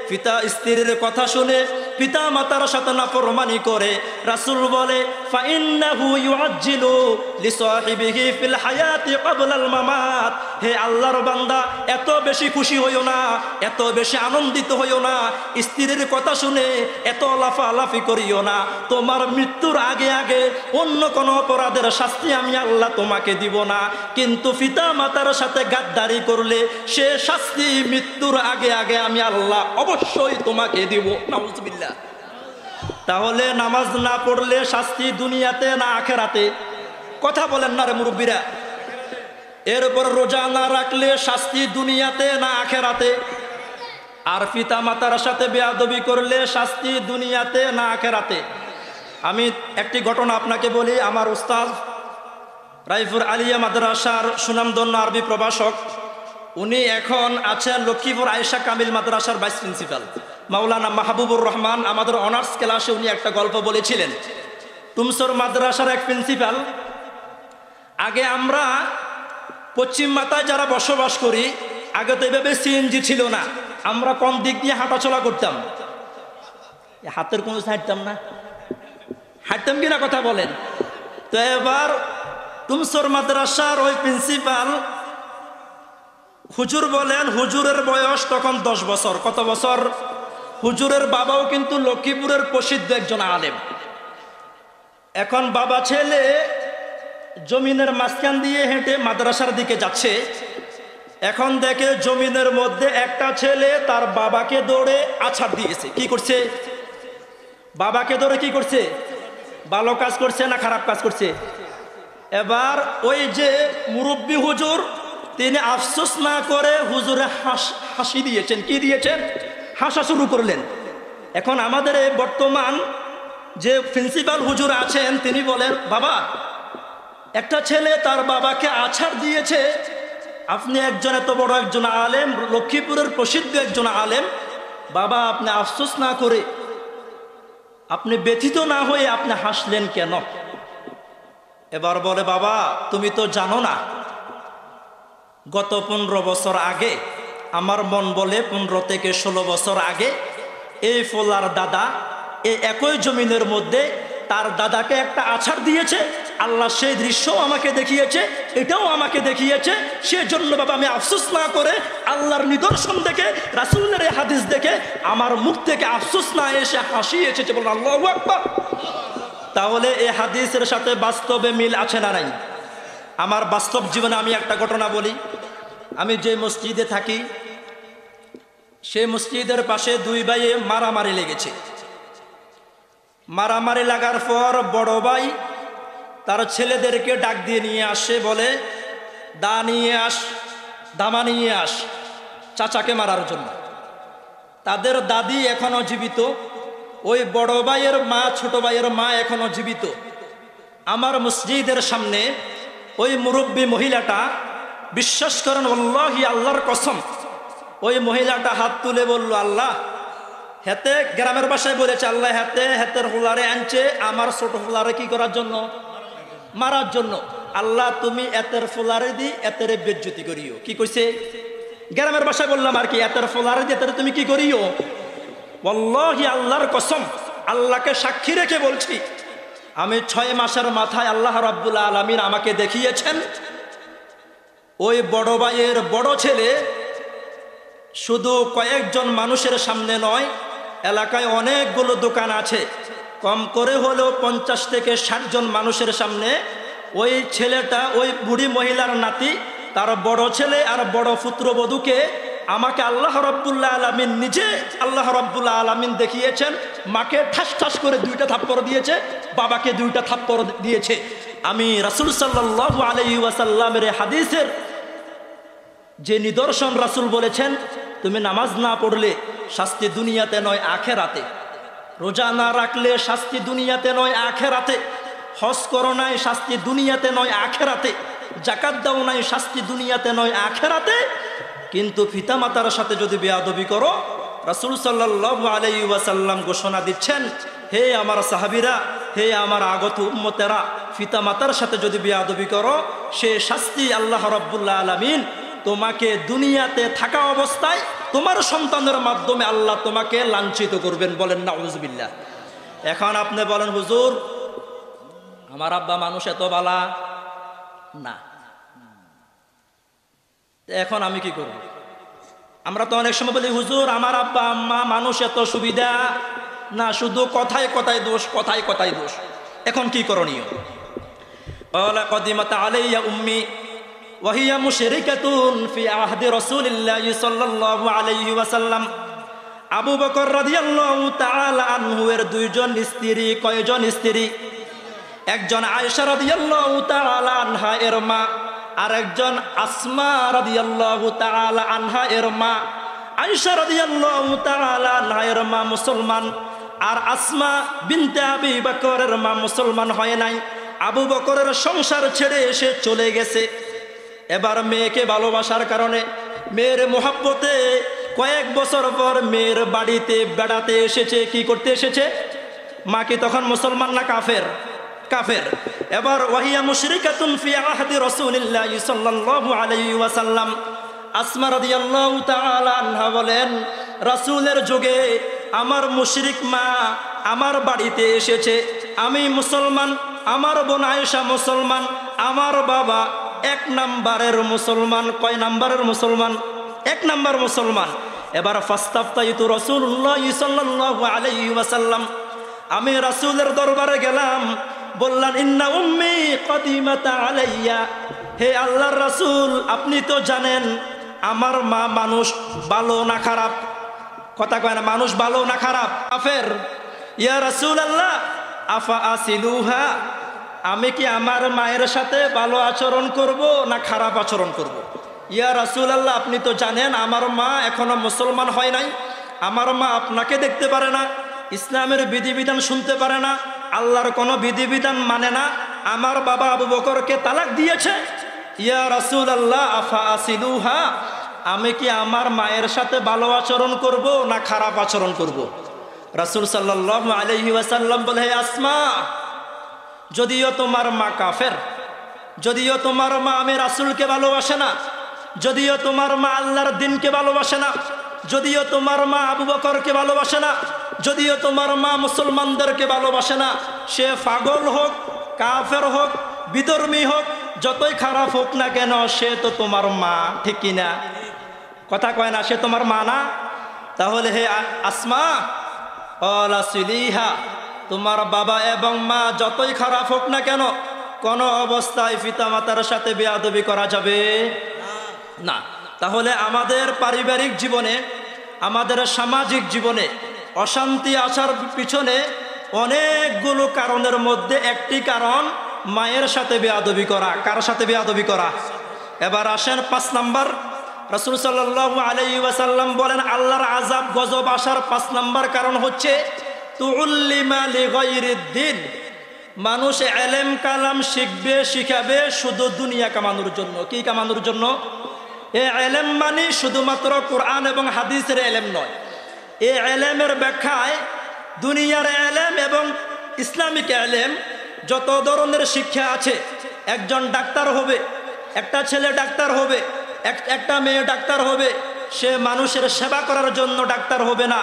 পিতা স্ত্রীর কথা শুনে পিতা মাতার সাথে নাফরমানি করে, রাসূল বলে ফাইন্নাহু ইউআজ্জিলু লিসাহিবিহি ফিল হায়াতি ক্বাবলাল মামাত। হে আল্লাহর বান্দা, এত বেশি খুশি হইও না, এত বেশি আনন্দিত হইও না, স্ত্রীর কথা শুনে এত লাফালাফি করিও না। তোমার মৃত্যুর আগে আগে অন্য কোনো অপরাধের শাস্তি আমি আল্লাহ তোমাকে দিব না, কিন্তু পিতা মাতার সাথে গাদ্দারি করলে সে শাস্তি মৃত্যুর আগে আগে আমি আল্লাহ অবশ্যই তোমাকে দিব। নাউজুবিল্লাহ। তাহলে নামাজ না পড়লে শাস্তি দুনিয়াতে না আখিরাতে? কথা বলেন না রে মুরব্বীরা। এরপর রোজা না রাখলে শাস্তি দুনিয়াতে না আখিরাতে? আর পিতা মাতার সাথে বেয়াদবি করলে শাস্তি দুনিয়াতে না আখিরাতে? আমি একটি ঘটনা আপনাকে বলি। আমার উস্তাদ রাইফুর আলিয়া মাদ্রাসার সুনামধন্য আরবি প্রভাষক, উনি এখন আছেন লক্ষ্মীপুর আয়েশা কামিল মাদ্রাসার ভাইস প্রিন্সিপাল মাওলানা মাহবুবুর রহমান। আমাদের অনার্স ক্লাসে উনি একটা গল্প বলেছিলেন। তুমসর মাদ্রাসার এক প্রিন্সিপাল, আগে আমরা পশ্চিম মাথায় যারা বসবাস করি, আগে তো এভাবে সিএনজি ছিল না, আমরা কোন দিক দিয়ে হাঁটাচলা করতাম? হাতের কোনো হাঁটতাম না, হাঁটতাম কিনা কথা বলেন? তো এবার তুমসর মাদ্রাসার ওই প্রিন্সিপাল হুজুর বলেন, হুজুরের বয়স তখন 10 বছর। কত বছর? হুজুরের বাবাও কিন্তু লক্ষ্মীপুরের প্রসিদ্ধ একজন আলেম। এখন বাবা ছেলে জমিনের মাঝখান দিয়ে হেঁটে মাদ্রাসার দিকে যাচ্ছে। এখন দেখে জমিনের মধ্যে একটা ছেলে তার বাবাকে দৌড়ে আছাড় দিয়েছে। কি করছে? বাবাকে দৌড়ে কি করছে? ভালো কাজ করছে না খারাপ কাজ করছে? এবার ওই যে মুরব্বী হুজুর, তিনি আফসোস না করে হুজুরে হাসি দিয়েছেন। কি দিয়েছেন? হাসা শুরু করলেন। এখন আমাদের এই বর্তমান যে প্রিন্সিপাল হুজুর আছেন, তিনি বলেন, বাবা, একটা ছেলে তার বাবাকে আছাড় দিয়েছে, আপনি একজন এত বড় একজন আলেম, লক্ষ্মীপুরের প্রসিদ্ধ একজন আলেম, বাবা আপনি আফসোস না করে, আপনি ব্যথিত না হয়ে আপনি হাসলেন কেন? এবার বলে, বাবা তুমি তো জানো না, গত 15 বছর আগে, আমার মন বলে 15 থেকে 16 বছর আগে, এই ফোলার দাদা এই একই জমিনের মধ্যে তার দাদাকে একটা আছাড় দিয়েছে। আল্লাহ সেই দৃশ্য আমাকে দেখিয়েছে, এটাও আমাকে দেখিয়েছে। সেজন্য বাবা আমি আফসোস না করে আল্লাহর নিদর্শন দেখে, রাসূলের এই হাদিস দেখে আমার মুখ থেকে আফসোস না এসে হাসি এসেছে। বলুন আল্লাহু আকবার। তাহলে এই হাদিসের সাথে বাস্তবে মিল আছে না নাই? আমার বাস্তব জীবনে আমি একটা ঘটনা বলি। আমি যে মসজিদে থাকি সেই মসজিদের পাশে 2 ভাইয়ে মারামারি লেগেছে। মারামারি লাগার পর বড় ভাই তার ছেলেদেরকে ডাক দিয়ে নিয়ে আসে, বলে দা নিয়ে আস, দামা নিয়ে আস চাচাকে মারার জন্য। তাদের দাদি এখনো জীবিত, ওই বড় ভাইয়ের মা, ছোট ভাইয়ের মা এখনো জীবিত। আমার মসজিদের সামনে ওই মুরব্বী মহিলাটা, বিশ্বাস করেন আল্লাহি, আল্লাহর কসম, ওই মহিলাটা হাত তুলে বলল, আল্লাহ, হেতে গ্রামের ভাষায় বলেছে, আল্লাহ হেতের হুলারে আনছে আমার ছোট হুলারে কি করার জন্য? মারার জন্য। আল্লাহ তুমি এতের ফুলারে দি এতের বেজ্জতি করিও। কি কইছে? গ্রামের ভাষায় বললাম আর কি, এতের ফুলারে দি এতের তুমি কি করিও? ওয়াল্লাহি, আল্লাহর কসম, আল্লাহকে সাক্ষী রেখে বলছি, আমি 6 মাসের মাথায় আল্লাহ রাব্বুল আলামিন আমাকে দেখিয়েছেন ওই বড় ভাইয়ের বড় ছেলে শুধু কয়েকজন মানুষের সামনে নয়, এলাকায় অনেকগুলো দোকান আছে, কম করে হলেও 50 থেকে 60 জন মানুষের সামনে ওই ছেলেটা, ওই বুড়ি মহিলার নাতি, তার বড় ছেলে আর বড় পুত্রবধূকে আমাকে আল্লাহ রাব্বুল আলামিন নিজে, আল্লাহ রাব্বুল আলামিন দেখিয়েছেন। মাকে ঠাস ঠাস করে 2টা থাপ্পড় দিয়েছে, বাবাকে 2টা থাপ্পড় দিয়েছে। আমি রাসূল সাল্লাল্লাহু আলাইহি ওয়াসাল্লামের হাদিসের যে নিদর্শন রাসূল বলেছেন, তুমি নামাজ না পড়লে শাস্তি দুনিয়াতে নয় আখেরাতে, রোজা না রাখলে শাস্তি দুনিয়াতে নয় আখেরাতে, হজ করো নাই শাস্তি দুনিয়াতে নয় আখেরাতে, যাকাত দাও নাই শাস্তি দুনিয়াতে নয় আখেরাতে, কিন্তু পিতামাতার সাথে যদি বেয়াদবি করো, রাসূল সাল্লাল্লাহু আলাইহি ওয়াসাল্লাম ঘোষণা দিচ্ছেন, হে আমার সাহাবীরা, হে আমার আগত উম্মতেরা, পিতামাতার সাথে যদি বেয়াদবি করো, সে শাস্তি আল্লাহ রাব্বুল আলামিন তোমাকে দুনিয়াতে থাকা অবস্থায় তোমার সন্তানের মাধ্যমে আল্লাহ তোমাকে লাঞ্ছিত করবেন। বলেন নাউযুবিল্লাহ। এখন আপনি বলেন, হুজুর আমার আব্বা মানুষ এত বালা না, এখন আমি কি করব? আমরা তো অনেক সময় বলি, হুজুর আমার আব্বা আম্মা মানুষ এত সুবিধা না, শুধু কথায় কথায় দোষ, কথায় কথায় দোষ। এখন কি করণীয়? ক্বালা কদিমাত আলাইয়া উম্মি ওয়া হিয়া মুশরিকাতুন ফি আহদি রাসূলিল্লাহি সাল্লাল্লাহু আলাইহি ওয়াসাল্লাম। আবু বকর রাদিয়াল্লাহু তাআলা আনহু এর 2 জন স্ত্রী। কয়জন স্ত্রী? একজন আয়েশা রাদিয়াল্লাহু তাআলা আনহা এর মা, আর একজন আসমা রাদিয়াল্লাহু তাআলা আনহা এর মা। আয়েশা রাদিয়াল্লাহু তাআলা আনহা এর মা মুসলমান, আর আসমা বিনতে আবি বকরের মা মুসলমান হয় নাই। আবু বকরের সংসার ছেড়ে এসে চলে গেছে। এবার মেয়েকে ভালোবাসার কারণে, মেয়ের মোহাব্বতে কয়েক বছর পর মেয়ের বাড়িতে বেড়াতে এসেছে। কি করতে এসেছে? মা কি তখন মুসলমান না কাফের? কাফের। এবার ওয়াহিয়া মুশরিকাতুন ফি আহদি রাসূলিল্লাহি সাল্লাল্লাহু আলাইহি ওয়াসাল্লাম। আসমা রাদিয়াল্লাহু তাআলা আনহা বলেন, রাসূলের যুগে আমার মুশরিক মা আমার বাড়িতে এসেছে, আমি মুসলমান, আমার বোন আয়েশা মুসলমান, আমার বাবা 1 নাম্বারের মুসলমান। কয় নাম্বারের মুসলমান? 1 নাম্বার মুসলমান। এবার ফাস্তাফতাইতু রাসূলুল্লাহ সাল্লাল্লাহু আলাইহি ওয়াসাল্লাম, আমি রাসূলের দরবারে গেলাম, বললাম ইন্না উম্মি কদিমাত আলাইয়া, হে আল্লাহর রাসূল আপনি তো জানেন আমার মা মানুষ ভালো না খারাপ? কথা কয় না, মানুষ ভালো না খারাপ? কাফের। ইয়া রাসূলুল্লাহ আফা আসিলুহা, আমি কি আমার মায়ের সাথে ভালো আচরণ করব না খারাপ আচরণ করব? ইয়া রাসূলুল্লাহ আপনি তো জানেন আমার মা এখনো মুসলমান হয় নাই, আমার মা আপনাকে দেখতে পারে না, ইসলামের বিধিবিধান শুনতে পারে না, আল্লাহর কোনো বিধিবিধান মানে না, আমার বাবা আবু বকরকে তালাক দিয়েছে। ইয়া রাসূলুল্লাহ আফা আসিলুহা, আমি কি আমার মায়ের সাথে ভালো আচরণ করব না খারাপ আচরণ করব? রাসূল সাল্লাল্লাহু আলাইহি ওয়াসাল্লাম বলে, হে আসমা, যদিও তোমার মা কাফের, যদিও তোমার মা আমি রাসূলকে ভালোবাসে না, যদিও তোমার মা আল্লাহর দ্বীনকে ভালোবাসে না, যদিও তোমার মা আবু বকরকে ভালোবাসে না, যদিও তোমার মা মুসলমানদেরকে ভালোবাসে না, সে পাগল হোক, কাফের হোক, বিধর্মী হোক, যতই খারাপ হোক না কেন, সে তো তোমার মা, ঠিক কিনা? কথা কয় না, সে তোমার মা না? তাহলে হে আসমা অলাসিলিহা, তোমার বাবা এবং মা যতই খারাপ হোক না কেন, কোন অবস্থায় পিতামাতার সাথে বেয়াদবি করা যাবে না। তাহলে আমাদের পারিবারিক জীবনে, আমাদের সামাজিক জীবনে অশান্তি আসার পিছনে অনেকগুলো কারণের মধ্যে একটি কারণ মায়ের সাথে বেয়াদবি করা। কার সাথে বেয়াদবি করা? এবার আসেন 5 নাম্বার। রাসূল সাল্লাল্লাহু আলাইহি ওয়াসাল্লাম বলেন আল্লাহর আযাব গজব আসার 5 নাম্বার কারণ হচ্ছে তুউল্লিমা লিগাইরিদ দ্বীন। মানুষ এলেম কালাম শিখবে, শিখাবে শুধু দুনিয়া কামানোর জন্য। কি কামানোর জন্য? এই এলেম মানে শুধুমাত্র কোরআন এবং হাদিসের এলেম নয়। এই এলেমের ব্যাখ্যায় দুনিয়ার এলেম এবং ইসলামিক এলেম যত ধরনের শিক্ষা আছে। একজন ডাক্তার হবে, একটা ছেলে ডাক্তার হবে, একটা মেয়ে ডাক্তার হবে, সে মানুষের সেবা করার জন্য ডাক্তার হবে না।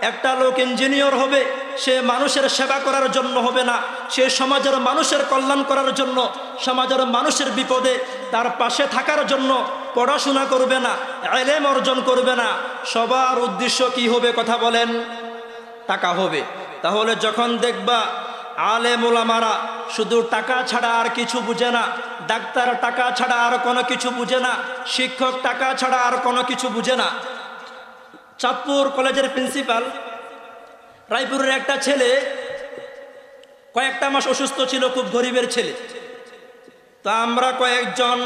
একটা লোক ইঞ্জিনিয়ার হবে, সে মানুষের সেবা করার জন্য হবে না, সে সমাজের মানুষের কল্যাণ করার জন্য, সমাজের মানুষের বিপদে তার পাশে থাকার জন্য পড়াশোনা করবে না, ইলম অর্জন করবে না। সবার উদ্দেশ্য কি হবে? কথা বলেন। টাকা হবে। তাহলে যখন দেখবা আলেম ওলামারা শুধু টাকা ছাড়া আর কিছু বুঝে না, ডাক্তার টাকা ছাড়া আর কোনো কিছু বুঝে না, শিক্ষক টাকা ছাড়া আর কোনো কিছু বুঝে না। চাঁদপুর কলেজের প্রিন্সিপাল, রায়পুরের একটা ছেলে কয়েকটা মাস অসুস্থ ছিল, খুব গরিবের ছেলে। তা আমরা কয়েকজন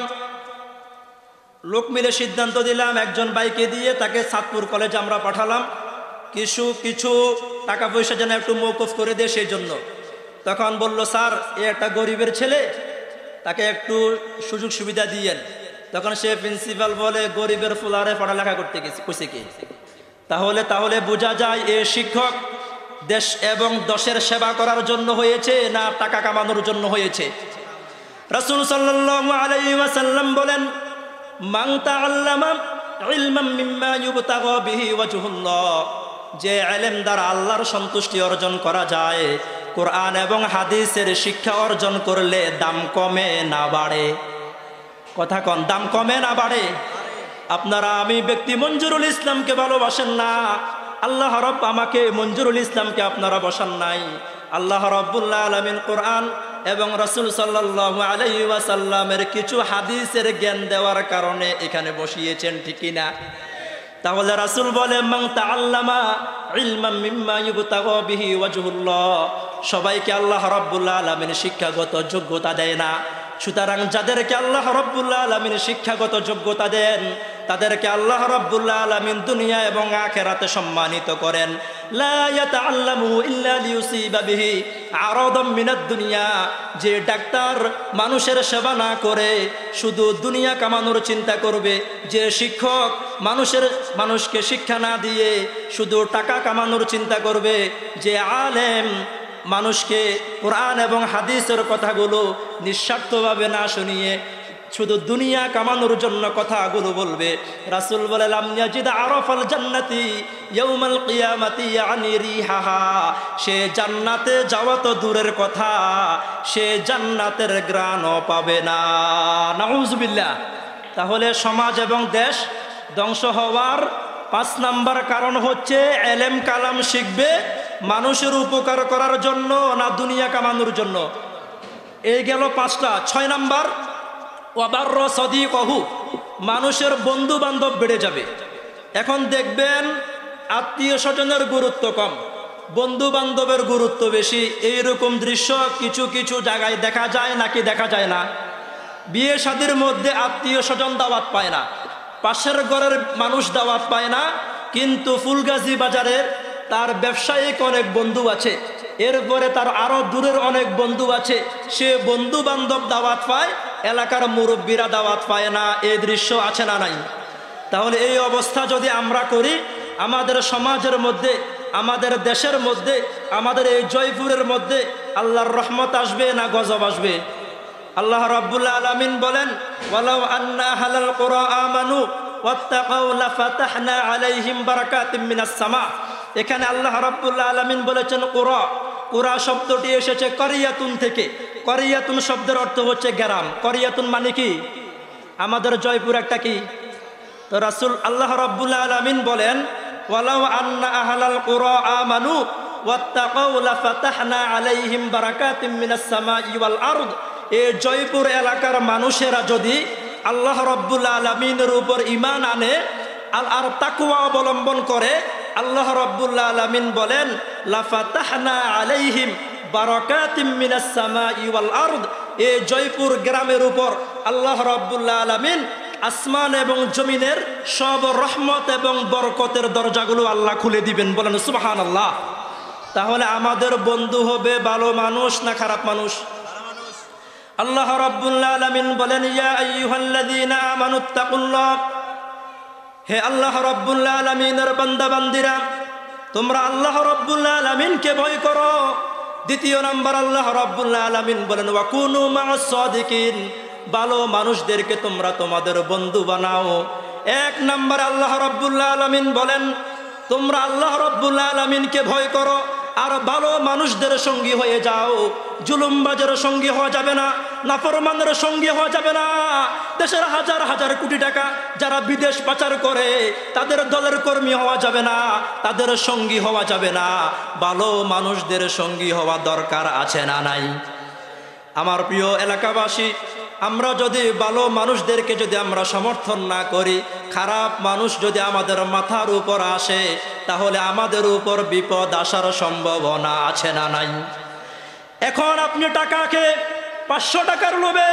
লোক মিলে সিদ্ধান্ত দিলাম, একজন বাইকে দিয়ে তাকে চাঁদপুর কলেজে আমরা পাঠালাম, কিছু টাকা পয়সা যেন একটু মওকুফ করে দেয় সেই জন্য। তখন বলল, স্যার এ একটা গরিবের ছেলে, তাকে একটু সুযোগ সুবিধা দিয়েন। তখন সে প্রিন্সিপাল বলে, গরিবের ফুলারে পড়ালেখা করতে গেছে কি? তাহলে বোঝা যায় এ শিক্ষক দেশ এবং দশের সেবা করার জন্য হয়েছে না টাকা কামানোর জন্য হয়েছে? রাসূল সাল্লাল্লাহু আলাইহি ওয়াসাল্লাম বলেন, মান তাআল্লামা ইলমান মিম্মা ইউবতাগা বিহি ওয়াজহুল্লাহ, যে ইলম দ্বারা আল্লাহর সন্তুষ্টি অর্জন করা যায়, কোরআন এবং হাদিসের শিক্ষা অর্জন করলে দাম কমে না বাড়ে? কথা কন, দাম কমে না বাড়ে? আপনারা আমি ব্যক্তি মঞ্জুরুল ইসলামকে ভালোবাসেন না, আল্লাহ রব আমাকে মঞ্জুরুল ইসলামকে আপনারা বসান নাই। আল্লাহ রব্বুল আলামিন কোরআন এবং রাসূল সাল্লাল্লাহু আলাইহি ওয়াসাল্লামের কিছু হাদিসের জ্ঞান দেওয়ার কারণে এখানে বসিয়েছেন, ঠিক না? তাহলে রাসূল বলে, মান তাআল্লামা ইলমান মিম্মা ইউবতাগা বিহি ওয়াজহুল্লাহ, সবাইকে আল্লাহ রব্বুল আলামিন শিক্ষাগত যোগ্যতা দেয় না। সুতরাং যাদেরকে আল্লাহ রব্বুল আলামিন শিক্ষাগত যোগ্যতা দেন, তাদেরকে আল্লাহ রব্বুল আলামিন দুনিয়া এবং আখিরাতে সম্মানিত করেন। লা ইয়াতাআল্লামু ইল্লা লিয়ুসিবা বিহি আরাদাম মিনাদ দুনিয়া, যে ডাক্তার মানুষের সেবা না করে শুধু দুনিয়া কামানোর চিন্তা করবে, যে শিক্ষক মানুষকে শিক্ষা না দিয়ে শুধু টাকা কামানোর চিন্তা করবে, যে আলেম মানুষকে কোরআন এবং হাদিসের কথাগুলো নিঃস্বার্থভাবে না শুনিয়ে শুধু দুনিয়া কামানোর জন্য কথাগুলো বলবে। রাসূল বলে, লাম ইয়াজিদ আরাফাল জান্নাতি ইয়াউমাল কিয়ামাতি ইয়ানি রিহাহা, সে জান্নাতে যাওয়া তো দূরের কথা, সে জান্নাতের ঘ্রাণও পাবে না। নাউজুবিল্লাহ। তাহলে সমাজ এবং দেশ ধ্বংস হওয়ার 5 নাম্বার কারণ হচ্ছে এলেম কালাম শিখবে মানুষের উপকার করার জন্য না দুনিয়া কামানোর জন্য। এই গেল 5টা। 6 নাম্বার, ওয়াবারর সাদিকহু, মানুষের বন্ধু বান্ধব বেড়ে যাবে। এখন দেখবেন আত্মীয় স্বজনের গুরুত্ব কম, বন্ধু বান্ধবের গুরুত্ব বেশি। এইরকম দৃশ্য কিছু কিছু জায়গায় দেখা যায় নাকি দেখা যায় না? বিয়ে শাদীর মধ্যে আত্মীয় স্বজন দাওয়াত পায় না, পাশের ঘরের মানুষ দাওয়াত পায় না, কিন্তু ফুলগাজী বাজারের তার ব্যবসায়িক অনেক বন্ধু আছে, এরপরে তার আরো দূরের অনেক বন্ধু আছে, সে বন্ধু বান্ধব দাওয়াত পায়, এলাকার মুরব্বীরা দাওয়াত পায় না। এই দৃশ্য আছে না নাই? তাহলে এই অবস্থা যদি আমরা করি, আমাদের সমাজের মধ্যে আমাদের দেশের মধ্যে, আমাদের এই জয়পুরের মধ্যে আল্লাহর রহমত আসবে না গজব আসবে? আল্লাহ রাব্বুল আলামিন বলেন, ওয়ালাউ আন্না আহলাল কুরা আমানু ওয়াত্তাকাউ লাফাতাহনা আলাইহিম বারাকাতিম মিনাস সামা। এখানে আল্লাহ রাব্বুল আলামিন বলেছেন কুরা। কুরা শব্দটি এসেছে করিয়াতুন থেকে। করিয়াতুন শব্দের অর্থ হচ্ছে গ্রাম। করিয়াতুন মানে কি? আমাদের জয়পুর একটা কি? তো রাসূল আল্লাহ রাব্বুল আলামিন বলেন, ওয়ালাউ আন্না আহলাল কুরা আমানু ওয়াত্তাকাউ লাফাতাহনা আলাইহিম বারাকাতিম মিনাস সামাই ওয়াল আরদ। এই জয়পুর এলাকার মানুষেরা যদি আল্লাহ রাব্বুল আলামিনের উপর ঈমান আনে আর তাকওয়া অবলম্বন করে, আল্লাহ রাব্বুল আলামিন বলেন লাফাতাহনা আলাইহিম বারাকাতিম মিনাস সামাই ওয়াল আরদ। এই জয়পুর গ্রামের উপর আল্লাহ রাব্বুল আলামিন আসমান এবং জমিনের সব রহমত এবং বরকতের দরজাগুলো আল্লাহ খুলে দিবেন। বলেন সুবহানাল্লাহ। তাহলে আমাদের বন্ধু হবে ভালো মানুষ না খারাপ মানুষ? আল্লাহ রাব্বুল আলামিন বলেন, ইয়া আইয়ুহাল্লাযীনা আমানুত্তাকুল্লাহ। হে আল্লাহ রাব্বুল আলামিনের বান্দা বান্দিরা, তোমরা আল্লাহ রাব্বুল আলামিনকে ভয় করো। দ্বিতীয় নাম্বার আল্লাহ রাব্বুল আলামিন বলেন, ওয়াকুনু মা'আস সাদিকিন। ভালো মানুষদেরকে তোমরা তোমাদের বন্ধু বানাও। এক নাম্বার আল্লাহ রাব্বুল আলামিন বলেন, তোমরা আল্লাহ রাব্বুল আলামিনকে ভয় করো আর ভালো মানুষদের সঙ্গী হয়ে যাও। জুলুমবাজের সঙ্গী হওয়া যাবে না, নাফরমানের সঙ্গী হওয়া যাবে না। দেশের হাজার হাজার কোটি টাকা যারা বিদেশ পাচার করে তাদের দলের কর্মী হওয়া যাবে না, তাদের সঙ্গী হওয়া যাবে না। ভালো মানুষদের সঙ্গী হওয়া দরকার আছে না নাই? আমার প্রিয় এলাকাবাসী, আমরা যদি ভালো মানুষদেরকে যদি আমরা সমর্থন না করি, খারাপ মানুষ যদি আমাদের মাথার উপর আসে, তাহলে আমাদের উপর বিপদ আসার সম্ভাবনা আছে না নাই? এখন আপনি টাকাকে 500 টাকার লোভে,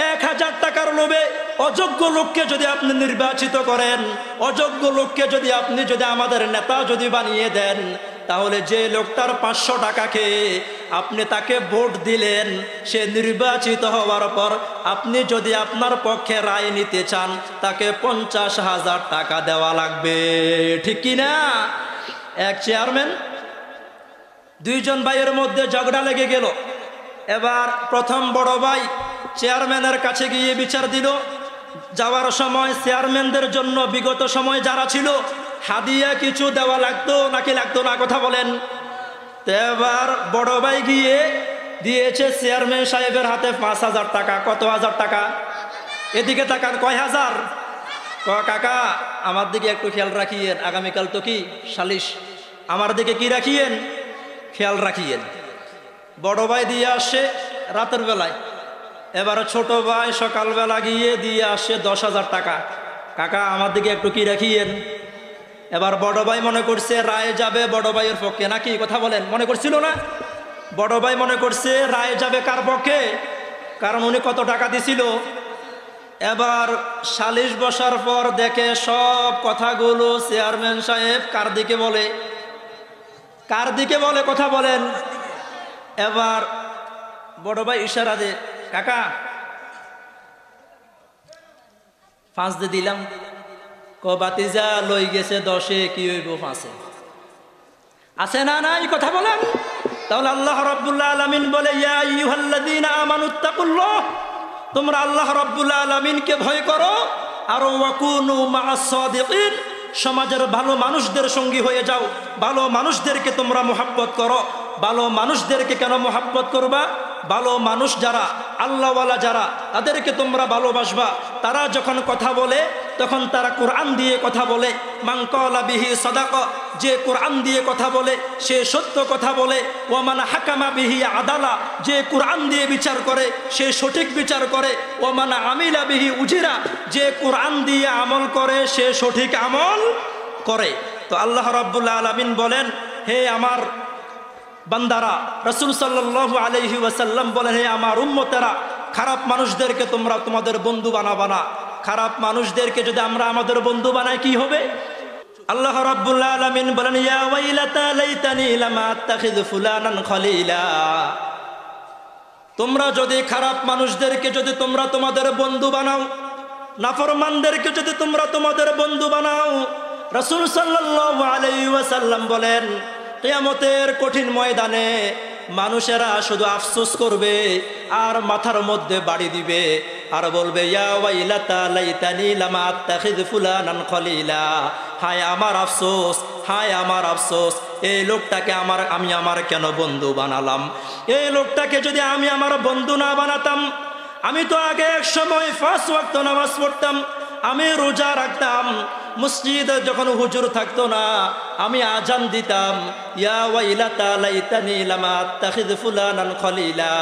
1000 টাকার লোভে অযোগ্য লোককে যদি আপনি নির্বাচিত করেন, অযোগ্য লোককে যদি আপনি আমাদের নেতা যদি বানিয়ে দেন, তাহলে যে লোকটার 500 টাকাকে আপনি তাকে ভোট দিলেন, সে নির্বাচিত হওয়ার পর আপনি যদি আপনার পক্ষে রায় নিতে চান, তাকে 50,000 টাকা দেওয়া লাগবে। ঠিক কি না? এক চেয়ারম্যান, 2 জন ভাইয়ের মধ্যে ঝগড়া লেগে গেল। এবার প্রথম বড় ভাই চেয়ারম্যানের কাছে গিয়ে বিচার দিল। যাওয়ার সময় চেয়ারম্যানদের জন্য বিগত সময় যারা ছিল হাদিয়া কিছু দেওয়া লাগতো নাকি লাগতো না? কথা বলেন। এবার বড় ভাই গিয়ে দিয়েছে চেয়ারম্যান সাহেবের হাতে 5,000 টাকা। কত হাজার টাকা? এদিকে তাকান, কয় হাজার? কাকা আমার দিকে একটু খেয়াল রাখিয়েন, আগামীকাল তো কি সালিশ, আমার দিকে কি রাখিয়েন, খেয়াল রাখিয়েন। বড় ভাই দিয়ে আসে রাতের বেলায়, এবার ছোট ভাই সকালবেলা গিয়ে দিয়ে আসে 10,000 টাকা। কাকা আমার দিকে একটু কি রাখিয়েন। এবার বড় ভাই মনে করছে রায় যাবে বড় ভাইয়ের পক্ষে, নাকি? কথা বলেন। মনে করছিল না? বড় ভাই মনে করছে রায় যাবে কার পক্ষে? কারণ উনি কত টাকা দিছিল। এবার সালিশ বসার পর দেখে সব কথাগুলো চেয়ারম্যান সাহেব কার দিকে বলে, কার দিকে বলে? কথা বলেন। এবার বড় ভাই ইশারা দে, কাকা 5 দিয়ে দিলাম। বাতিজা লই গেছে 10-এ, কি হইব 5-এ? আছে না নাই? কথা বলেন। তাহলে আল্লাহ রাব্বুল আলামিন বলে, ইয়া আইয়ুহাল্লাযীনা আমানুত্তাকুল্লাহ, তোমরা আল্লাহ রাব্বুল আলামিনকে ভয় করো আর ওয়াকুনু মা'আস সাদিকিন, সমাজের ভালো মানুষদের সঙ্গী হয়ে যাও। ভালো মানুষদেরকে তোমরা মুহাব্বত করো। ভালো মানুষদেরকে কেন মুহাব্বত করবা? ভালো মানুষ যারা, আল্লাহওয়ালা যারা, তাদেরকে তোমরা ভালোবাসবা। তারা যখন কথা বলে তখন তারা কোরআন দিয়ে কথা বলে। মান ক্বালা বিহি সাদাকা, যে কোরআন দিয়ে কথা বলে সে সত্য কথা বলে। ওয়া মান হাকামা বিহি আদালা, যে কোরআন দিয়ে বিচার করে সে সঠিক বিচার করে। ওয়া মান আমিলা বিহি উজিরা, যে কোরআন দিয়ে আমল করে সে সঠিক আমল করে। তো আল্লাহ রাব্বুল আলামিন বলেন, হে আমার বান্দারা, রাসূল সাল্লাল্লাহু আলাইহি ওয়াসাল্লাম বলেন, হে আমার উম্মতেরা, খারাপ মানুষদেরকে তোমরা তোমাদের বন্ধু বানাবা না। খারাপ মানুষদেরকে যদি আমরা আমাদের বন্ধু বানাই কি হবে? আল্লাহ রাব্বুল আলামিন বলেন, ইয়া ওয়াইলাতা লাইতানি লামা আত্তাখিযু ফুলানান খলিলা। তোমরা যদি খারাপ মানুষদেরকে যদি তোমরা তোমাদের বন্ধু বানাও, নাফরমানদেরকে যদি তোমরা তোমাদের বন্ধু বানাও, রাসূল সাল্লাল্লাহু আলাইহি ওয়াসাল্লাম বলেন, কিয়ামতের কঠিন ময়দানে মানুষেরা শুধু আফসোস করবে আর মাথার মধ্যে বাড়ি দিবে আর বলবে, ইয়া ওয়াইলাতা লাইতানি লাম আত্তাখিয ফুলানান খলিলা, হায় আমার আফসোস, হায় আমার আফসোস, এই লোকটাকে আমি আমার কেন বন্ধু বানালাম। এই লোকটাকে যদি আমি আমার বন্ধু না বানাতাম, আমি তো আগে এক সময় 5 ওয়াক্ত নামাজ পড়তাম, আমি রোজা রাখতাম, মসজিদে যখন হুজুর থাকতো না আমি আজান দিতাম, ইয়া ওয়াইলাতা লাইতানি লাম আত্তাখিয ফুলানান খলিলা,